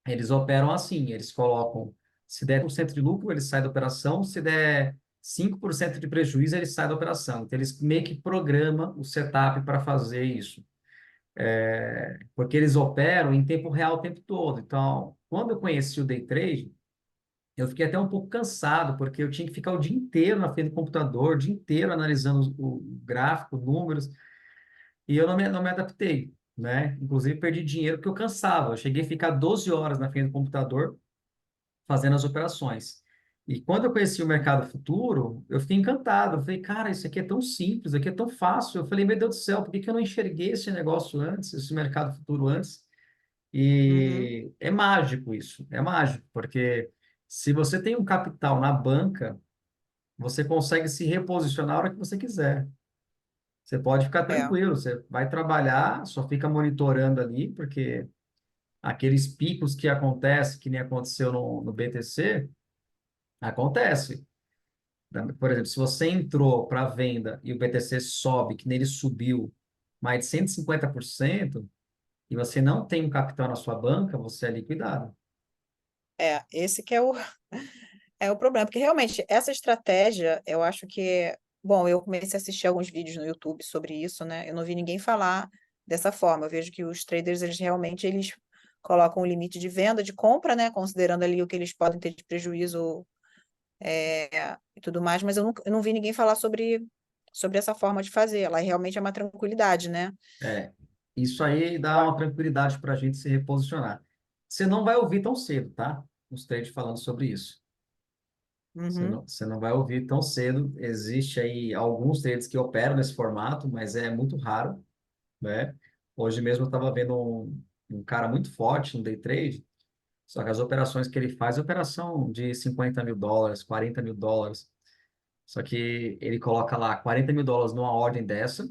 Eles operam assim, eles colocam, se der 1% de lucro, ele sai da operação, se der 5% de prejuízo, ele sai da operação. Então, eles meio que programam o setup para fazer isso. Porque eles operam em tempo real o tempo todo. Então, quando eu conheci o day trade, eu fiquei até um pouco cansado, porque eu tinha que ficar o dia inteiro na frente do computador, o dia inteiro analisando o gráfico, números, e eu não me adaptei, né? Inclusive, perdi dinheiro porque eu cansava. Eu cheguei a ficar 12 horas na frente do computador fazendo as operações. E quando eu conheci o mercado futuro, eu fiquei encantado. Eu falei, cara, isso aqui é tão simples, isso aqui é tão fácil. Eu falei, meu Deus do céu, por que que eu não enxerguei esse negócio antes, esse mercado futuro antes? Uhum. E é mágico isso, é mágico, porque se você tem um capital na banca, você consegue se reposicionar a hora que você quiser. Você pode ficar É, tranquilo, você vai trabalhar, só fica monitorando ali, porque aqueles picos que acontecem, que nem aconteceu no BTC, acontece. Por exemplo, se você entrou para venda e o BTC sobe, que nele subiu mais de 150%, e você não tem um capital na sua banca, você é liquidado. esse que é o, é o problema, porque realmente essa estratégia, eu acho que, bom, eu comecei a assistir alguns vídeos no YouTube sobre isso, né? Eu não vi ninguém falar dessa forma. Eu vejo que os traders, eles realmente eles colocam um limite de venda, de compra, né? Considerando ali o que eles podem ter de prejuízo e tudo mais, mas eu não vi ninguém falar sobre essa forma de fazer. Ela realmente é uma tranquilidade, né? É, isso aí dá uma tranquilidade para a gente se reposicionar. Você não vai ouvir tão cedo, tá? Os trades falando sobre isso. Uhum. Você não vai ouvir tão cedo. Existe aí alguns trades que operam nesse formato, mas é muito raro, né? Hoje mesmo eu estava vendo um cara muito forte no day trade, só que as operações que ele faz é operação de US$ 50.000, US$ 40.000. Só que ele coloca lá US$ 40.000 numa ordem dessa,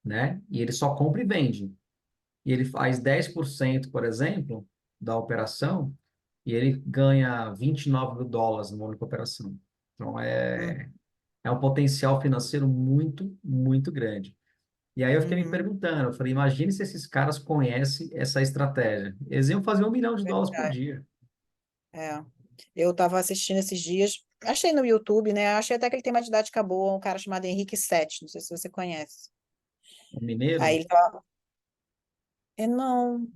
né? E ele só compra e vende. E ele faz 10%, por exemplo, da operação, e ele ganha US$ 29.000 numa única operação. Então, é um potencial financeiro muito, muito grande. E aí eu fiquei me Uhum. perguntando, eu falei, imagine se esses caras conhecem essa estratégia. Eles iam fazer US$ 1 milhão por Verdade. dia. É. Eu estava assistindo esses dias, achei no YouTube, né? Achei até que ele tem uma didática boa, um cara chamado Henrique Sete, não sei se você conhece. O Aí mineiro, ele tava, não,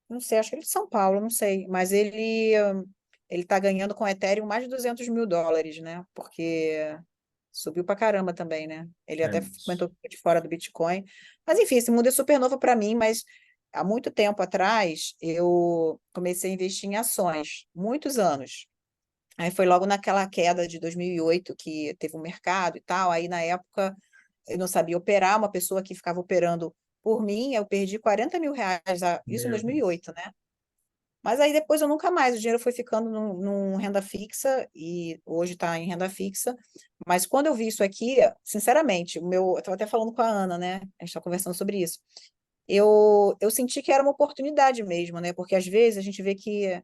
não sei, acho que ele é de São Paulo, não sei, mas ele tá ganhando com Ethereum mais de US$ 200.000, né? Porque subiu pra caramba também, né? Ele é até isso. comentou que ficou de fora do Bitcoin. Mas enfim, esse mundo é super novo para mim, mas há muito tempo atrás eu comecei a investir em ações, muitos anos. Aí foi logo naquela queda de 2008 que teve um mercado e tal. Aí na época eu não sabia operar, uma pessoa que ficava operando por mim, eu perdi R$ 40.000, isso em Meu Deus. 2008, né? Mas aí depois eu nunca mais, o dinheiro foi ficando num renda fixa e hoje está em renda fixa. Mas quando eu vi isso aqui, sinceramente, eu estava até falando com a Ana, né? A gente está conversando sobre isso. Eu senti que era uma oportunidade mesmo, né? Porque às vezes a gente vê que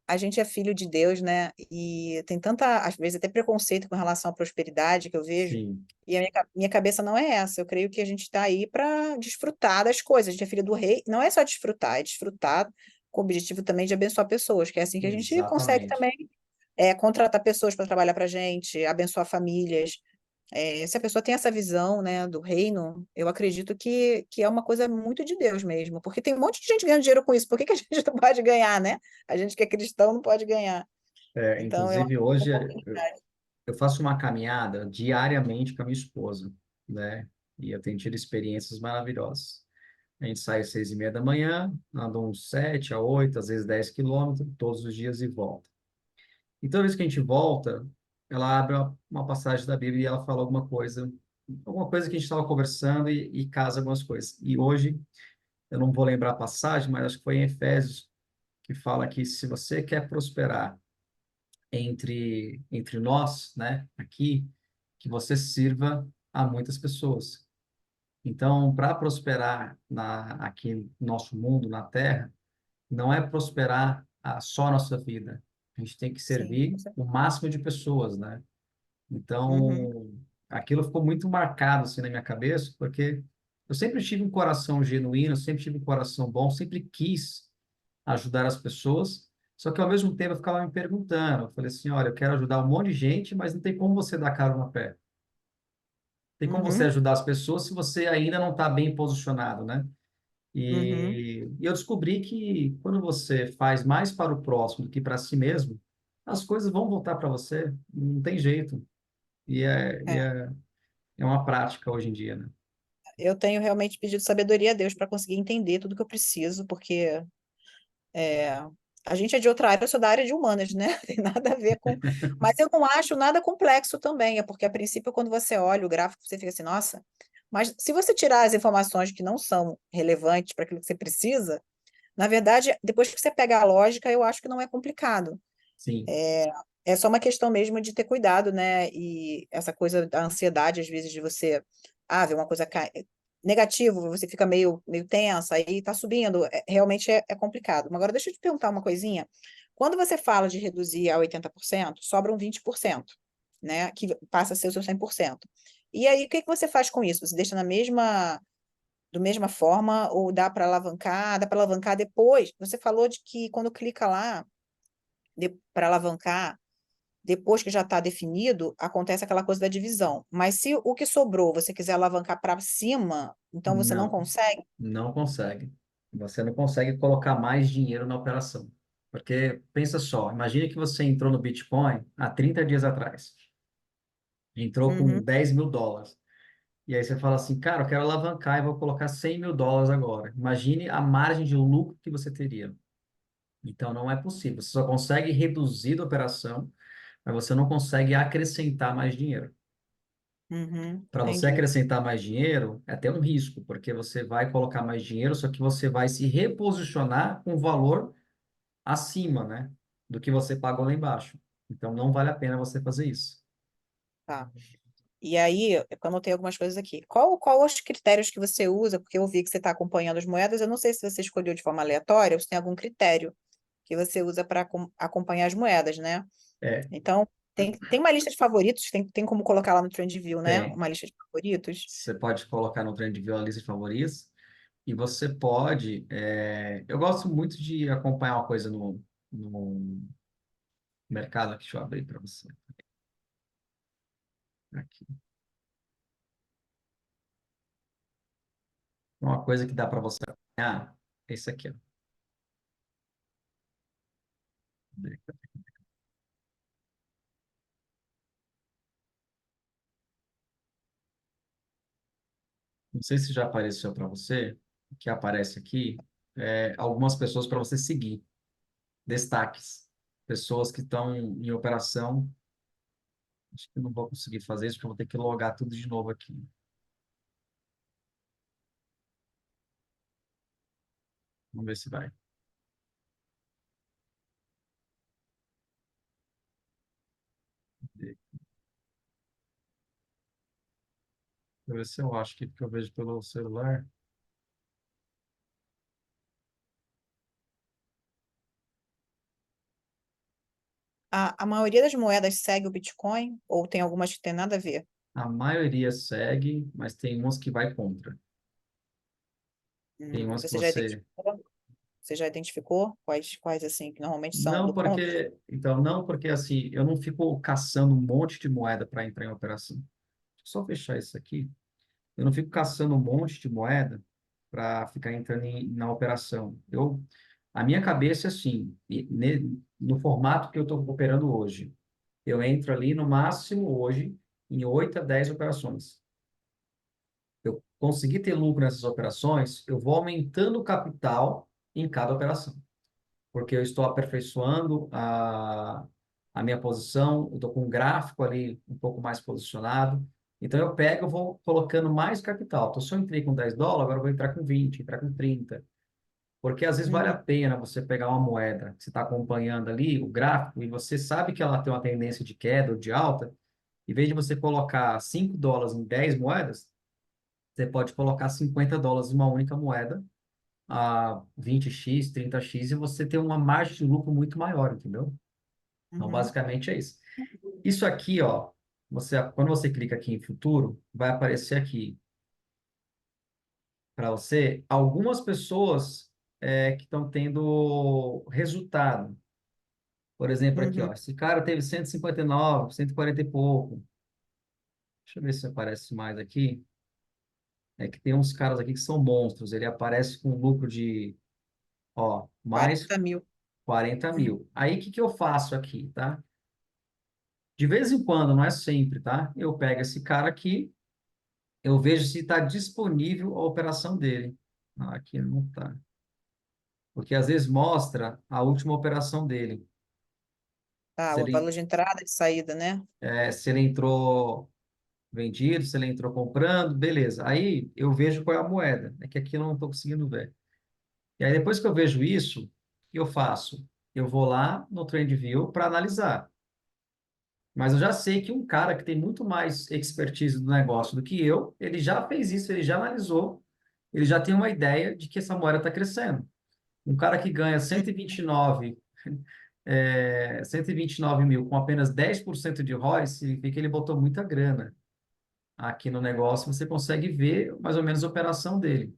a gente é filho de Deus, né? E tem tanta, às vezes, até preconceito com relação à prosperidade que eu vejo. Sim, E a minha cabeça não é essa. Eu creio que a gente está aí para desfrutar das coisas. A gente é filho do rei. Não é só desfrutar, é desfrutar com o objetivo também de abençoar pessoas, que é assim que a gente consegue exatamente. também contratar pessoas para trabalhar para a gente, abençoar famílias. Se a pessoa tem essa visão, né, do reino, eu acredito que é uma coisa muito de Deus mesmo, porque tem um monte de gente ganhando dinheiro com isso. Por que que a gente não pode ganhar, né? A gente que é cristão não pode ganhar. Então, eu acho Inclusive, que é uma hoje oportunidade. eu faço uma caminhada diariamente com a minha esposa, né? E eu tenho tido experiências maravilhosas. A gente sai às 6:30 da manhã, anda uns 7 a 8, às vezes 10 quilômetros, todos os dias e volta. E toda vez que a gente volta, ela abre uma passagem da Bíblia e ela fala alguma coisa que a gente estava conversando e casa algumas coisas. E hoje, eu não vou lembrar a passagem, mas acho que foi em Efésios, que fala que se você quer prosperar entre nós, né, aqui, que você sirva a muitas pessoas. Então, para prosperar aqui no nosso mundo, na Terra, não é prosperar só a nossa vida. A gente tem que Sim, com servir o certeza. máximo de pessoas, né? Uhum, Então, aquilo ficou muito marcado assim na minha cabeça, porque eu sempre tive um coração genuíno, sempre tive um coração bom, sempre quis ajudar as pessoas, só que ao mesmo tempo eu ficava me perguntando, eu falei assim, olha, eu quero ajudar um monte de gente, mas não tem como você dar cara no pé. Tem como você uhum, ajudar as pessoas se você ainda não está bem posicionado, né? uhum. E eu descobri que quando você faz mais para o próximo do que para si mesmo, as coisas vão voltar para você, não tem jeito. E é, e É. é, é uma prática hoje em dia, né? Eu tenho realmente pedido sabedoria a Deus para conseguir entender tudo que eu preciso, porque é, a gente é de outra área, eu sou da área de humanas, né? Tem nada a ver com. Mas eu não acho nada complexo também, é porque a princípio, quando você olha o gráfico, você fica assim, nossa. Mas se você tirar as informações que não são relevantes para aquilo que você precisa, na verdade, depois que você pega a lógica, eu acho que não é complicado. Sim, É só uma questão mesmo de ter cuidado, né? E essa coisa da ansiedade, às vezes, de você, ver uma coisa negativa, você fica meio tensa, aí tá subindo. Realmente é complicado. Mas agora deixa eu te perguntar uma coisinha. Quando você fala de reduzir a 80%, sobram 20%, né? Que passa a ser o seu 100%. E aí, o que que você faz com isso? Você deixa do mesma forma ou dá para alavancar? Dá para alavancar depois? Você falou de que quando clica lá para alavancar, depois que já está definido, acontece aquela coisa da divisão. Mas se o que sobrou você quiser alavancar para cima, então você não não, consegue? não consegue. Você não consegue colocar mais dinheiro na operação. Porque pensa só, imagine que você entrou no Bitcoin há 30 dias atrás. Entrou com Uhum, US$ 10.000. E aí você fala assim, cara, eu quero alavancar e vou colocar US$ 100.000 agora. Imagine a margem de lucro que você teria. Então não é possível. Você só consegue reduzir a operação, mas você não consegue acrescentar mais dinheiro. Para você entendi. acrescentar mais dinheiro, é até um risco, porque você vai colocar mais dinheiro, só que você vai se reposicionar com valor acima, né, do que você pagou lá embaixo. Então não vale a pena você fazer isso. Tá. E aí, eu anotei algumas coisas aqui. Qual os critérios que você usa? Porque eu vi que você está acompanhando as moedas. Eu não sei se você escolheu de forma aleatória ou se tem algum critério que você usa para acompanhar as moedas, né? É, Então, tem uma lista de favoritos, tem como colocar lá no TrendView, né? tem. Uma lista de favoritos. Você pode colocar no Trendview a lista de favoritos e você pode. Eu gosto muito de acompanhar uma coisa no mercado aqui. Deixa eu abrir para você. Aqui. Uma coisa que dá para você acompanhar é isso aqui, ó. Não sei se já apareceu para você, o que aparece aqui, algumas pessoas para você seguir, destaques, pessoas que estão em operação. Acho que eu não vou conseguir fazer isso, porque eu vou ter que logar tudo de novo aqui. Vamos ver se vai. Deixa eu ver se eu acho aqui, porque eu vejo pelo celular. A maioria das moedas segue o Bitcoin ou tem algumas que tem nada a ver? A maioria segue, mas tem umas que vai contra. Tem umas que Você já você... identificou? Você já identificou quais assim que normalmente são Não do contra? porque... Então, não porque assim, eu não fico caçando um monte de moeda para entrar em operação. Deixa eu só fechar isso aqui. Eu não fico caçando um monte de moeda para ficar entrando na operação. A minha cabeça é assim, no formato que eu estou operando hoje. Eu entro ali no máximo hoje em 8 a 10 operações. Eu consegui ter lucro nessas operações, eu vou aumentando o capital em cada operação, porque eu estou aperfeiçoando a minha posição, eu estou com um gráfico ali um pouco mais posicionado. Então eu pego e vou colocando mais capital. Então, se eu entrei com US$ 10, agora eu vou entrar com 20, entrar com 30. Porque às vezes vale a Uhum. pena você pegar uma moeda que você está acompanhando ali, o gráfico, e você sabe que ela tem uma tendência de queda ou de alta, em vez de você colocar $5 em 10 moedas, você pode colocar $50 em uma única moeda, a 20x, 30x, e você tem uma margem de lucro muito maior, entendeu? Então, Uhum. basicamente é isso. Isso aqui, ó, quando você clica aqui em futuro, vai aparecer aqui para você algumas pessoas que estão tendo resultado. Por exemplo, aqui, Uhum. ó, esse cara teve 159, 140 e pouco. Deixa eu ver se aparece mais aqui. É que tem uns caras aqui que são monstros. Ele aparece com um lucro de, ó, mais 40.000. 40 mil. Aí, o que que eu faço aqui, tá? De vez em quando, não é sempre, tá? Eu pego esse cara aqui, eu vejo se está disponível a operação dele. Ah, aqui não está. Porque às vezes mostra a última operação dele. Tá, Se o valor ele, de entrada e de saída, né? se ele entrou vendido, se ele entrou comprando, beleza. Aí eu vejo qual é a moeda. É que aqui eu não estou conseguindo ver. E aí depois que eu vejo isso, o que eu faço? Eu vou lá no TradingView para analisar. Mas eu já sei que um cara que tem muito mais expertise no negócio do que eu, ele já fez isso, ele já analisou, ele já tem uma ideia de que essa moeda está crescendo. Um cara que ganha 129 mil com apenas 10% de ROI, significa que ele botou muita grana aqui no negócio, você consegue ver mais ou menos a operação dele.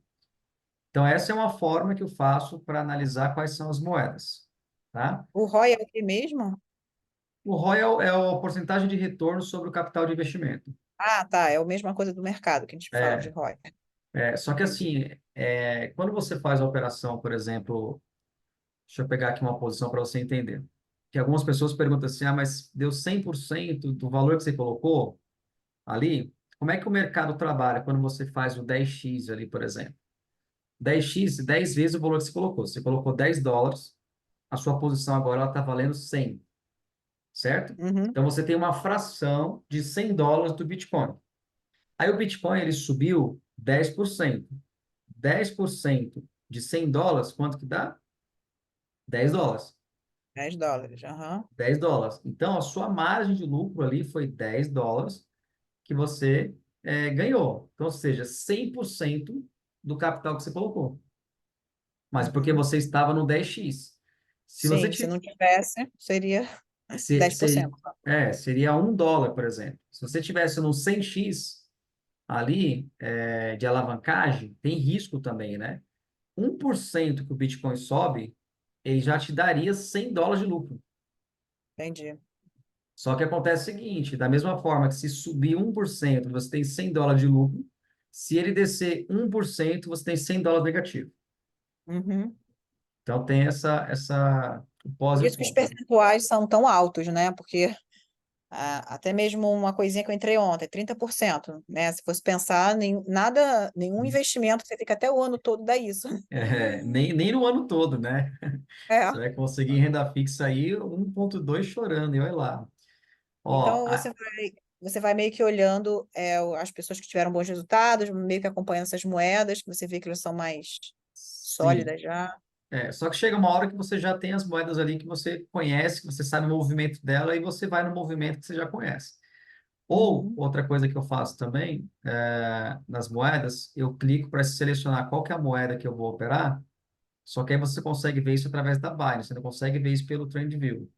Então, essa é uma forma que eu faço para analisar quais são as moedas, tá? O ROI é o que mesmo? O ROI é a porcentagem de retorno sobre o capital de investimento. Ah, tá, é a mesma coisa do mercado que a gente fala de É, ROI. só que Entendi. assim, quando você faz a operação, por exemplo, deixa eu pegar aqui uma posição para você entender. Que algumas pessoas perguntam assim, mas deu 100% do valor que você colocou ali? Como é que o mercado trabalha quando você faz o 10x ali, por exemplo? 10x, 10 vezes o valor que você colocou. Você colocou $10, a sua posição agora está valendo 100, certo? Uhum. Então você tem uma fração de $100 do Bitcoin. Aí o Bitcoin ele subiu 10%. 10% de $100, quanto que dá? $10. $10. Aham. $10. Então, a sua margem de lucro ali foi $10 que você ganhou. Então, ou seja, 100% do capital que você colocou. Mas porque Uhum. você estava no 10x. Se você Sim, se não tivesse, seria se, 10%. se, seria $1, por exemplo. Se você tivesse no 100x ali de alavancagem, tem risco também, né? 1% que o Bitcoin sobe, ele já te daria $100 de lucro. Entendi. Só que acontece o seguinte, da mesma forma que se subir 1%, você tem $100 de lucro, se ele descer 1%, você tem $100 negativo. Uhum. Então tem essa o pós Por e o isso que os contra. percentuais são tão altos, né? Porque até mesmo uma coisinha que eu entrei ontem, 30%, né? Se fosse pensar, nenhum investimento, você fica até o ano todo, dá isso. Nem no ano todo, né? É. Você vai conseguir renda fixa aí 1,2 chorando, e olha lá. Ó, Então você vai meio que olhando as pessoas que tiveram bons resultados, meio que acompanhando essas moedas, que você vê que elas são mais sim. sólidas já. Só que chega uma hora que você já tem as moedas ali que você conhece, que você sabe o movimento dela, e você vai no movimento que você já conhece. Ou, Uhum. outra coisa que eu faço também, nas moedas, eu clico para selecionar qual que é a moeda que eu vou operar, só que aí você consegue ver isso através da Binance, você não consegue ver isso pelo TrendView.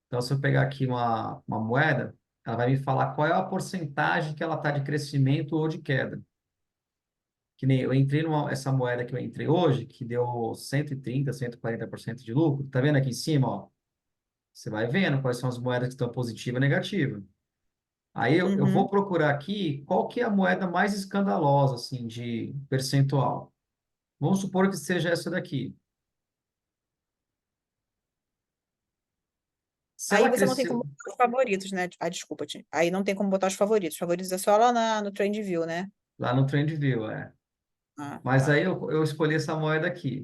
Então, se eu pegar aqui uma moeda, ela vai me falar qual é a porcentagem que ela está de crescimento ou de queda. Que nem eu entrei essa moeda que eu entrei hoje, que deu 130, 140% de lucro. Tá vendo aqui em cima, ó? Você vai vendo quais são as moedas que estão positiva e negativa. Aí eu vou Uhum. procurar aqui qual que é a moeda mais escandalosa, assim, de percentual. Vamos supor que seja essa daqui. Se Aí ela você não tem como cresceu botar os favoritos, né? Ah, desculpa, Aí não tem como botar os favoritos. Os favoritos é só lá no TrendView, né? lá no TrendView, Ah, Mas tá. aí eu escolhi essa moeda aqui.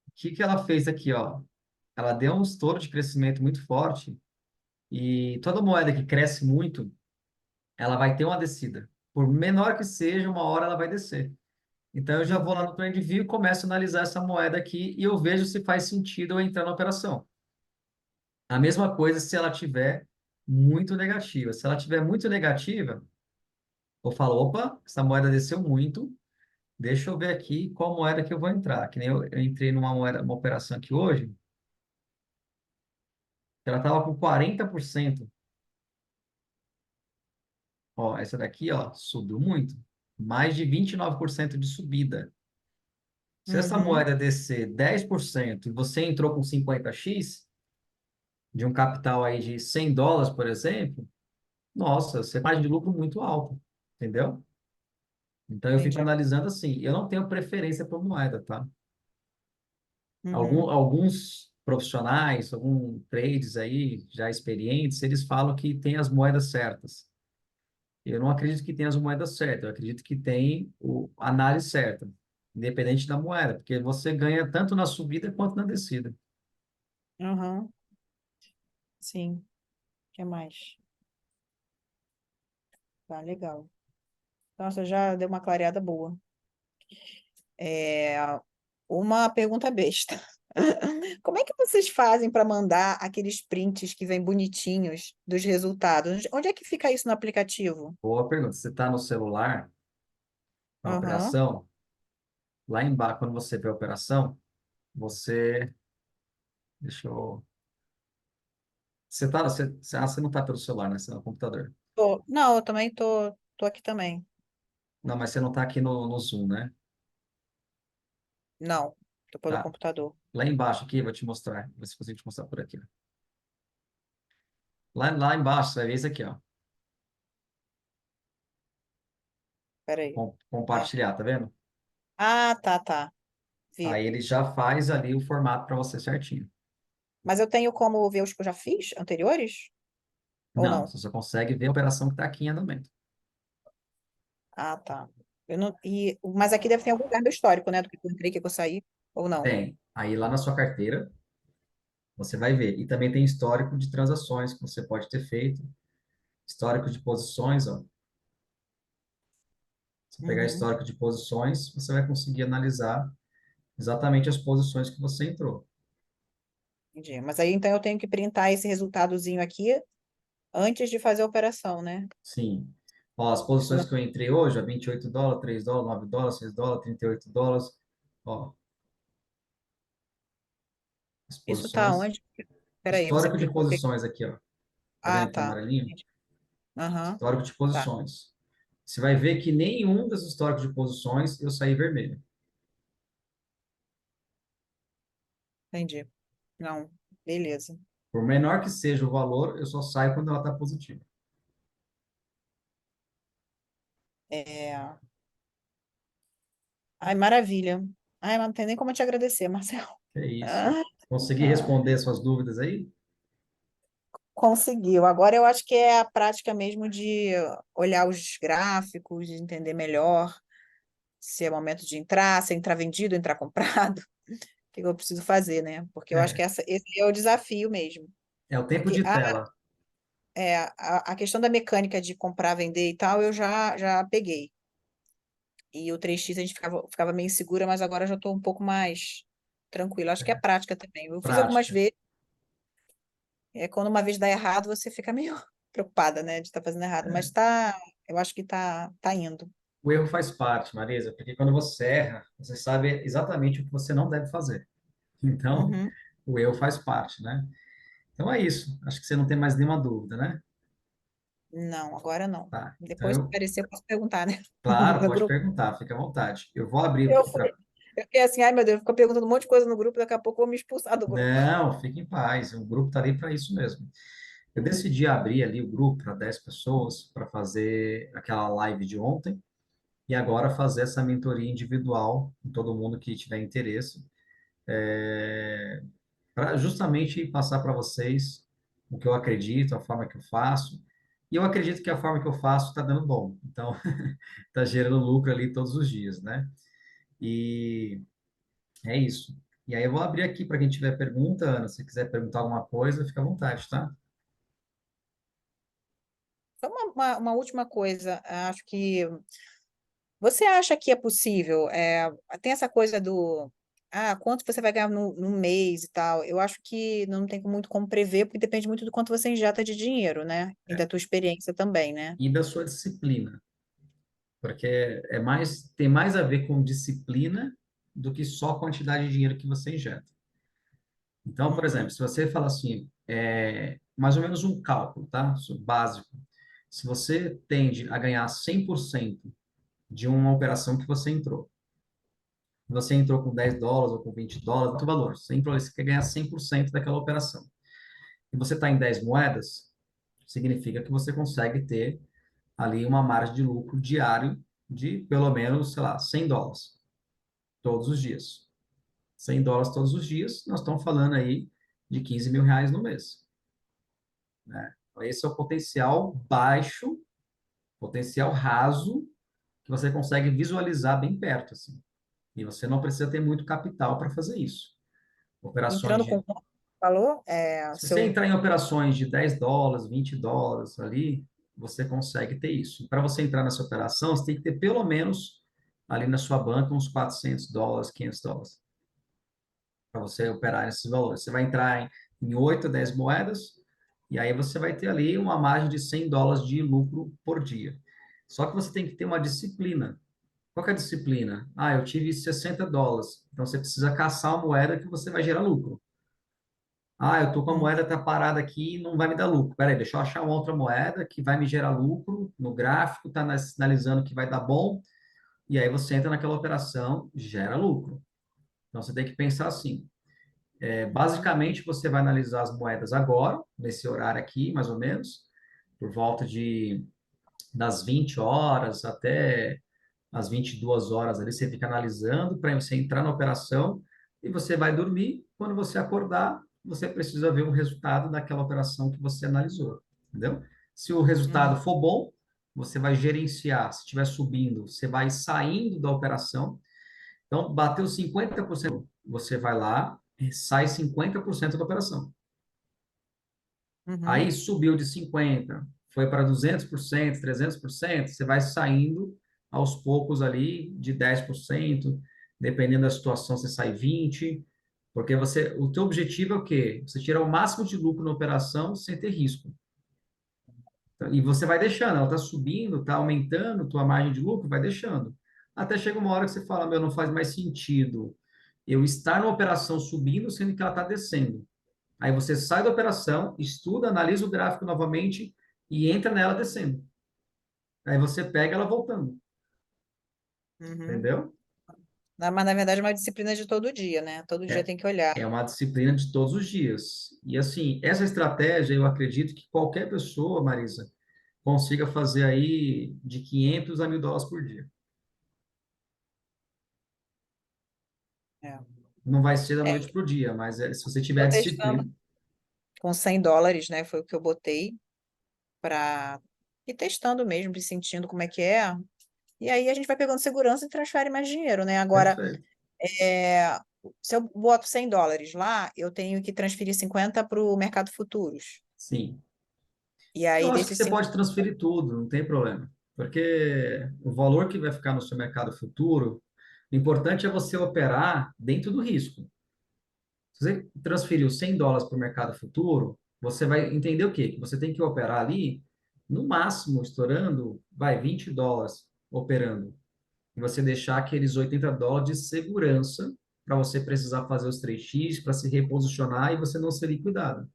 O que que ela fez aqui, ó? Ela deu um estouro de crescimento muito forte e toda moeda que cresce muito, ela vai ter uma descida. Por menor que seja, uma hora ela vai descer. Então, eu já vou lá no TradingView, começo a analisar essa moeda aqui e eu vejo se faz sentido eu entrar na operação. A mesma coisa se ela tiver muito negativa. Se ela tiver muito negativa, eu falo, opa, essa moeda desceu muito, deixa eu ver aqui qual moeda que eu vou entrar. Que nem eu entrei numa moeda, uma operação aqui hoje, que ela estava com 40%. Ó, essa daqui, ó, subiu muito. Mais de 29% de subida. Se essa Uhum. moeda descer 10% e você entrou com 50x, de um capital aí de US$ 100, por exemplo, nossa, você tem margem de lucro muito alta, entendeu? Então, eu fico Entendi. analisando assim, eu não tenho preferência por moeda, tá? Uhum. Alguns profissionais, alguns trades aí, já experientes, eles falam que tem as moedas certas. Eu não acredito que tenha as moedas certas, eu acredito que tem a análise certa, independente da moeda, porque você ganha tanto na subida quanto na descida. Uhum. Sim. O que mais? Tá legal. Nossa, já deu uma clareada boa. É, uma pergunta besta. Como é que vocês fazem para mandar aqueles prints que vêm bonitinhos dos resultados? Onde é que fica isso no aplicativo? Boa pergunta. Você está no celular, na Aham. operação, lá embaixo, quando você vê a operação, você. Deixa eu. Você não está pelo celular, né? Você está no computador. Não, eu também tô aqui também. Não, mas você não está aqui no Zoom, né? Não, tô pelo Tá. computador. Lá embaixo aqui, eu vou te mostrar. Vou ver se consigo te mostrar por aqui, ó. Lá embaixo, você vai ver isso aqui, ó. Peraí. É. Compartilhar, tá vendo? Ah, tá. Vi. Aí ele já faz ali o formato para você certinho. Mas eu tenho como ver os que eu já fiz anteriores? Ou Não, não? você só consegue ver a operação que está aqui em andamento. Ah, tá. Eu não, mas aqui deve ter algum lugar meu histórico, né? Do que eu entrei, que eu saí, ou não. Tem. Aí lá na sua carteira, você vai ver. E também tem histórico de transações que você pode ter feito. Histórico de posições, ó. Se pegar Uhum, histórico de posições, você vai conseguir analisar exatamente as posições que você entrou. entendi. Mas aí então eu tenho que printar esse resultadozinho aqui antes de fazer a operação, né? Sim. Ó, as Isso posições não, que eu entrei hoje, ó, US$ 28, US$ 3, US$ 9, US$ 6, US$ 38. Ó, as isso tá posições. onde? Peraí, você Histórico de clicou. posições aqui, ó. Tá Ah, vendo que é tá. amarelinho? Entendi. Aham, Histórico de tá. posições. Você vai ver que nenhum desses históricos de posições eu saí vermelho. Entendi. Não, beleza. Por menor que seja o valor, eu só saio quando ela está positiva. É... Ai, maravilha. Ai, mas não tem nem como eu te agradecer, Marcelo. É isso. Ah, Consegui ah. responder suas dúvidas aí? Conseguiu. Agora eu acho que é a prática mesmo de olhar os gráficos, de entender melhor se é momento de entrar, se é entrar vendido, entrar comprado, o que eu preciso fazer, né? Porque eu acho que É. esse é o desafio mesmo. É o tempo Porque de tela. a questão da mecânica de comprar, vender e tal, eu já peguei. E o 3x a gente ficava meio insegura, mas agora eu já estou um pouco mais tranquila. Acho que é prática também. Eu fiz algumas Prática. vezes, quando uma vez dá errado, você fica meio preocupada, né, de estar fazendo errado, mas É. tá, eu acho que tá indo. O erro faz parte, Marisa, porque quando você erra, você sabe exatamente o que você não deve fazer. Então, Uhum. o erro faz parte, né? Então é isso. Acho que você não tem mais nenhuma dúvida, né? Não, agora não. Tá. Então Depois, se aparecer, eu posso perguntar, né? claro, No pode grupo. perguntar, fica à vontade. Eu vou abrir Eu aqui fui, para. eu fiquei assim, ai meu Deus, ficou perguntando um monte de coisa no grupo, daqui a pouco eu vou me expulsar do grupo. Não, fique em paz. O grupo está ali para isso mesmo. Eu decidi abrir ali o grupo para 10 pessoas para fazer aquela live de ontem e agora fazer essa mentoria individual com todo mundo que tiver interesse, para justamente passar para vocês o que eu acredito, a forma que eu faço. E eu acredito que a forma que eu faço está dando bom. Então, está gerando lucro ali todos os dias, né? E é isso. E aí eu vou abrir aqui para quem tiver pergunta, Ana. Se quiser perguntar alguma coisa, fica à vontade, tá? Só uma última coisa, acho que Você acha que é possível? Tem essa coisa do quanto você vai ganhar no mês e tal. Eu acho que não tem muito como prever, porque depende muito do quanto você injeta de dinheiro, né? E da tua experiência também, né? E da sua disciplina, porque tem mais a ver com disciplina do que só a quantidade de dinheiro que você injeta. Então, por exemplo, Uhum, se você fala assim, mais ou menos um cálculo, tá? Isso básico. Se você tende a ganhar 100% de uma operação que você entrou com US$ 10 ou com US$ 20, outro valor, você entrou, você quer ganhar 100% daquela operação. E você está em 10 moedas, significa que você consegue ter ali uma margem de lucro diário de pelo menos, sei lá, US$ 100 todos os dias. US$ 100 todos os dias, nós estamos falando aí de R$ 15.000 no mês, né? Então, esse é o potencial baixo, potencial raso, que você consegue visualizar bem perto, assim. E você não precisa ter muito capital para fazer isso. Operações entrando de... com valor, Se você entrar em operações de US$ 10, US$ 20 ali, você consegue ter isso. Para você entrar nessa operação, você tem que ter pelo menos ali na sua banca uns US$ 400, US$ 500, para você operar nesses valores. Você vai entrar em 8 a 10 moedas, e aí você vai ter ali uma margem de US$ 100 de lucro por dia. Só que você tem que ter uma disciplina. Qual que é a disciplina? Eu tive US$ 60. Então você precisa caçar uma moeda que você vai gerar lucro. Eu tô com a Uhum, moeda tá parada aqui e não vai me dar lucro. Peraí, deixa eu achar uma outra moeda que vai me gerar lucro no gráfico, tá sinalizando que vai dar bom, e aí você entra naquela operação, gera lucro. Então você tem que pensar assim. uhum, Basicamente, você vai analisar as moedas agora, nesse horário aqui, mais ou menos, por volta das 20 horas até às 22 horas ali, você fica analisando para você entrar na operação e você vai dormir. Quando você acordar, você precisa ver o resultado daquela operação que você analisou, entendeu? Se o resultado uhum, for bom, você vai gerenciar. Se estiver subindo, você vai saindo da operação. Então, bateu 50%, você vai lá e sai 50% da operação. uhum, Aí subiu de 50, foi para 200%, 300%, você vai saindo aos poucos ali de 10%, dependendo da situação, você sai 20%, porque o teu objetivo é o quê? Você tirar o máximo de lucro na operação sem ter risco. E você vai deixando, ela está subindo, está aumentando, tua margem de lucro, vai deixando. Até chega uma hora que você fala, meu, não faz mais sentido eu estar na operação subindo, sendo que ela está descendo. Aí você sai da operação, estuda, analisa o gráfico novamente e entra nela descendo. Aí você pega ela voltando, uhum. entendeu? Mas na verdade é uma disciplina de todo dia, né? Todo dia É, tem que olhar. é uma disciplina de todos os dias. E assim, essa estratégia eu acredito que qualquer pessoa, Marisa, consiga fazer aí de 500 a US$ 1.000 por dia. É. Não vai ser da É, noite para o dia, mas se você tiver tô disciplina. testando com US$ 100, né? Foi o que eu botei para ir testando mesmo, e sentindo como é que é. E aí a gente vai pegando segurança e transfere mais dinheiro, né? Agora, Perfeito. é, se eu boto US$ 100 lá, eu tenho que transferir 50 para o mercado futuros. Sim. E Eu aí acho que desses você 50. pode transferir tudo, não tem problema. Porque o valor que vai ficar no seu mercado futuro, o importante é você operar dentro do risco. Se você transferiu US$ 100 para o mercado futuro, você vai entender o quê? Que você tem que operar ali, no máximo, estourando, vai, US$ 20 operando. E você deixar aqueles US$ 80 de segurança para você precisar fazer os 3x, para se reposicionar e você não ser liquidado.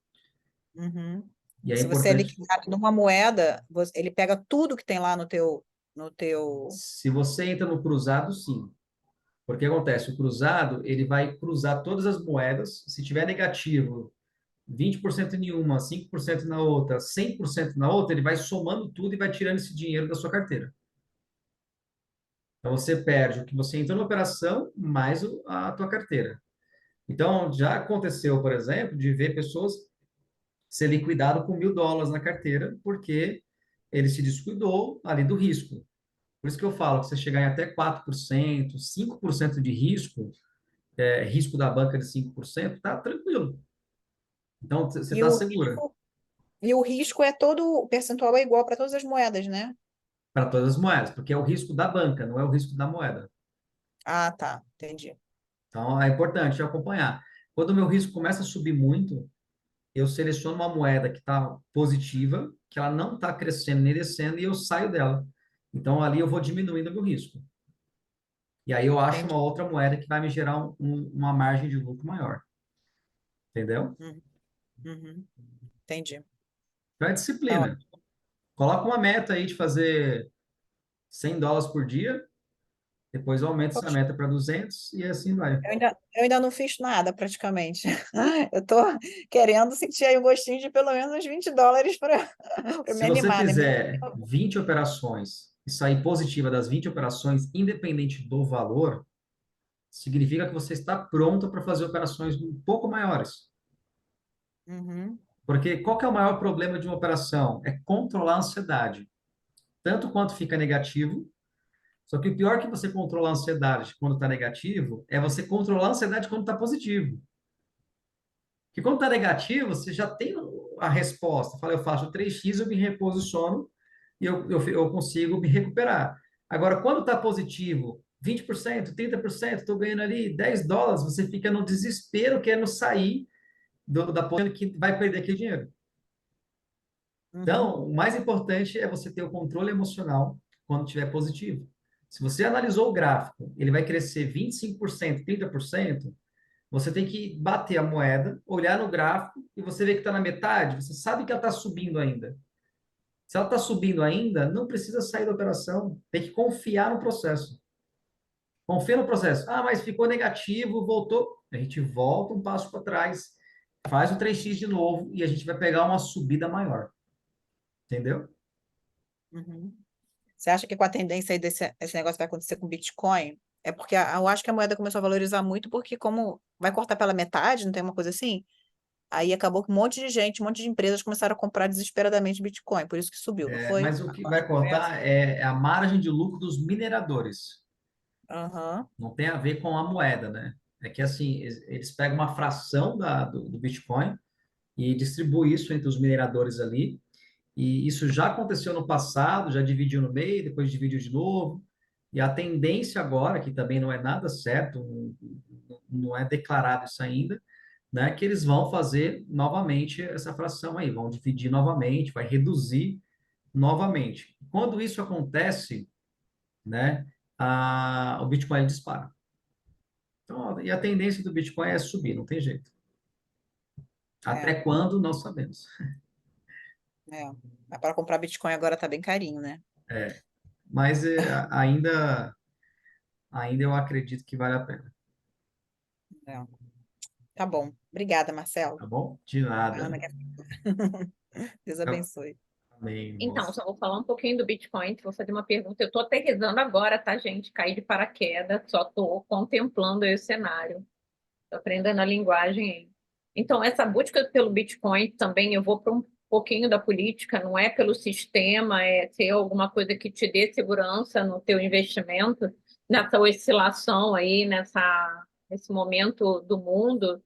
Uhum. E é Se você é importante, liquidado numa moeda, ele pega tudo que tem lá no teu. se você entra no cruzado, sim. Porque acontece, o cruzado, ele vai cruzar todas as moedas, se tiver negativo, 20% em uma, 5% na outra, 100% na outra, ele vai somando tudo e vai tirando esse dinheiro da sua carteira. Então você perde o que você entrou na operação mais a tua carteira. Então já aconteceu, por exemplo, de ver pessoas ser liquidado com US$ 1.000 na carteira porque ele se descuidou ali do risco. Por isso que eu falo que você chegar em até 4%, 5% de risco, risco da banca de 5%, tá tranquilo. Então, você E está o segura. risco, e o risco é todo, o percentual é igual para todas as moedas, né? para todas as moedas, porque é o risco da banca, não é o risco da moeda. Ah, tá, entendi. Então, é importante acompanhar. Quando o meu risco começa a subir muito, eu seleciono uma moeda que está positiva, que ela não está crescendo nem descendo, e eu saio dela. Então, ali eu vou diminuindo o meu risco. E aí eu acho Entendi. uma outra moeda que vai me gerar uma margem de lucro maior. Entendeu? Uhum, uhum, entendi. Então, é Tá disciplina. Coloca uma meta aí de fazer US$ 100 por dia, depois aumenta essa ótimo. meta para 200 e assim vai. Eu ainda não fiz nada praticamente. Eu tô querendo sentir aí o gostinho de pelo menos uns US$ 20 para Se me você animar, né? fizer 20 operações e sair positiva das 20 operações, independente do valor, significa que você está pronto para fazer operações um pouco maiores. Uhum, Porque qual que é o maior problema de uma operação? É controlar a ansiedade. Tanto quanto fica negativo, só que o pior que você controlar a ansiedade quando está negativo é você controlar a ansiedade quando está positivo. Porque quando está negativo, você já tem a resposta. Fala, eu faço 3x, eu me reposiciono e eu consigo me recuperar. Agora, quando está positivo, 20%, 30%, estou ganhando ali US$ 10, você fica no desespero querendo sair da posição que vai perder aquele dinheiro. uhum, Então, o mais importante é você ter o controle emocional quando estiver positivo. Se você analisou o gráfico, ele vai crescer 25%, 30%, você tem que bater a moeda, olhar no gráfico e você vê que está na metade, você sabe que ela está subindo ainda. Se ela está subindo ainda, não precisa sair da operação, tem que confiar no processo. Confia no processo. Ah, mas ficou negativo, voltou. A gente volta um passo para trás, faz o 3x de novo e a gente vai pegar uma subida maior. Entendeu? uhum. Você acha que com a tendência aí esse negócio vai acontecer com o Bitcoin? É porque eu acho que a moeda começou a valorizar muito porque como vai cortar pela metade, não tem uma coisa assim? Aí acabou que um monte de gente, um monte de empresas começaram a comprar desesperadamente Bitcoin, por isso que subiu, não foi? Mas o A que vai lógica foi essa? cortar é a margem de lucro dos mineradores. Aham, Não tem a ver com a moeda, né? É que assim, eles pegam uma fração do Bitcoin e distribuem isso entre os mineradores ali. E isso já aconteceu no passado, já dividiu no meio, depois dividiu de novo. E a tendência agora, que também não é nada certo, não é declarado isso ainda, né? Que eles vão fazer novamente essa fração aí, vão dividir novamente, vai reduzir novamente. Quando isso acontece, né, o Bitcoin ele dispara. Então, e a tendência do Bitcoin é subir, não tem jeito. Até é, quando, não sabemos. é. Mas para comprar Bitcoin agora tá bem carinho, né? Mas ainda eu acredito que vale a pena, É. Tá bom. Obrigada, Marcelo. tá bom? De A Ana nada. quer... Deus abençoe. Amém, Então, moço. só vou falar um pouquinho do Bitcoin, vou fazer uma pergunta. Eu estou aterrissando agora, tá, gente? Caí de paraquedas, só estou contemplando aí o cenário. Estou aprendendo a linguagem aí. Então, essa busca pelo Bitcoin também, eu vou para um pouquinho da política, não é pelo sistema, é ter alguma coisa que te dê segurança no teu investimento, nessa oscilação aí, nesse momento do mundo.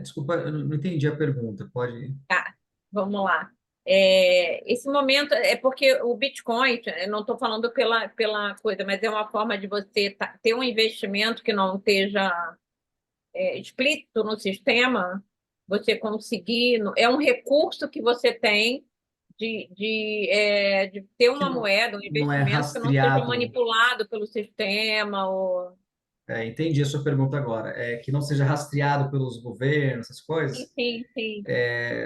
Desculpa, eu não entendi a pergunta. Pode. Tá, vamos lá. Esse momento é porque o Bitcoin, eu não estou falando pela coisa, mas é uma forma de você ter um investimento que não esteja explícito no sistema, você conseguir. É um recurso que você tem de ter Que uma moeda, um não é investimento que não seja rastreado. manipulado pelo sistema. Ou... Entendi a sua pergunta agora. Que não seja rastreado pelos governos, essas Sim, coisas. sim, sim.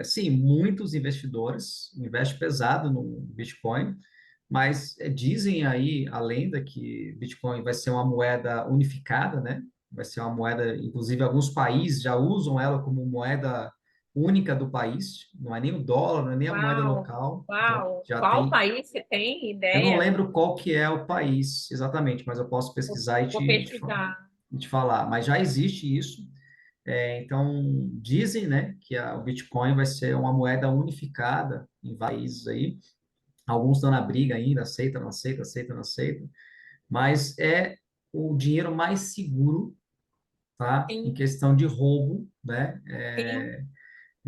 Sim, muitos investidores investem pesado no Bitcoin, mas dizem aí a lenda que Bitcoin vai ser uma moeda unificada, né? Vai ser uma moeda, inclusive alguns países já usam ela como moeda única do país, não é nem o dólar, não é nem a moeda Uau, local. Então, uau. já Qual tem. país você tem Eu não ideia? lembro qual que é o país exatamente, mas eu posso pesquisar e Vou pesquisar. te falar. Mas já existe isso. Então, dizem, né, que o Bitcoin vai ser uma moeda unificada em países aí. Alguns estão na briga ainda, aceita, não aceita, aceita, não aceita. Mas é o dinheiro mais seguro, tá? Em Sim, questão de roubo, né? sim.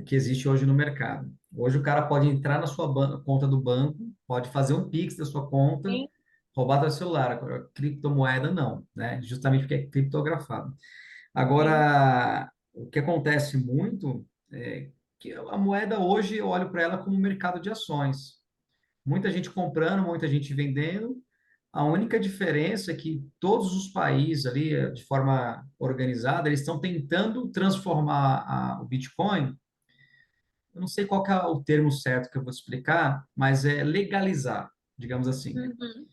Que existe hoje no mercado. Hoje o cara pode entrar na sua conta do banco pode fazer um Pix da sua conta, Sim. roubar do celular. Agora, criptomoeda não, né? Justamente porque é criptografado. Sim. Agora, o que acontece muito é que a moeda hoje eu olho para ela como um mercado de ações. Muita gente comprando, muita gente vendendo. A única diferença é que todos os países ali, de forma organizada, eles estão tentando transformar o Bitcoin. Eu não sei qual que é o termo certo que eu vou te explicar, mas é legalizar, digamos assim. Uhum.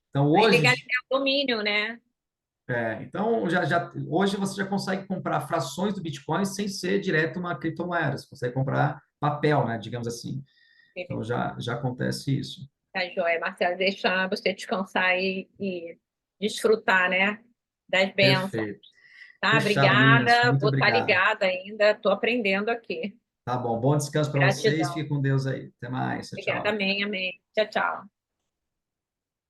Então, Aí hoje, legalizar o domínio, né? então hoje você já consegue comprar frações do Bitcoin sem ser direto uma criptomoeda. Você consegue comprar papel, né, digamos assim. Então, já acontece isso. Tá joia, Marcelo, deixa você descansar e desfrutar, né, das bênçãos, Perfeito. tá? Fechado, meninas. Obrigada, Muito vou estar obrigado. ligada ainda, estou aprendendo aqui. Tá bom. Bom descanso para vocês. Gratidão. Fique com Deus aí. Até mais. Tchau, Obrigada, tchau. amém, amém. Tchau, tchau.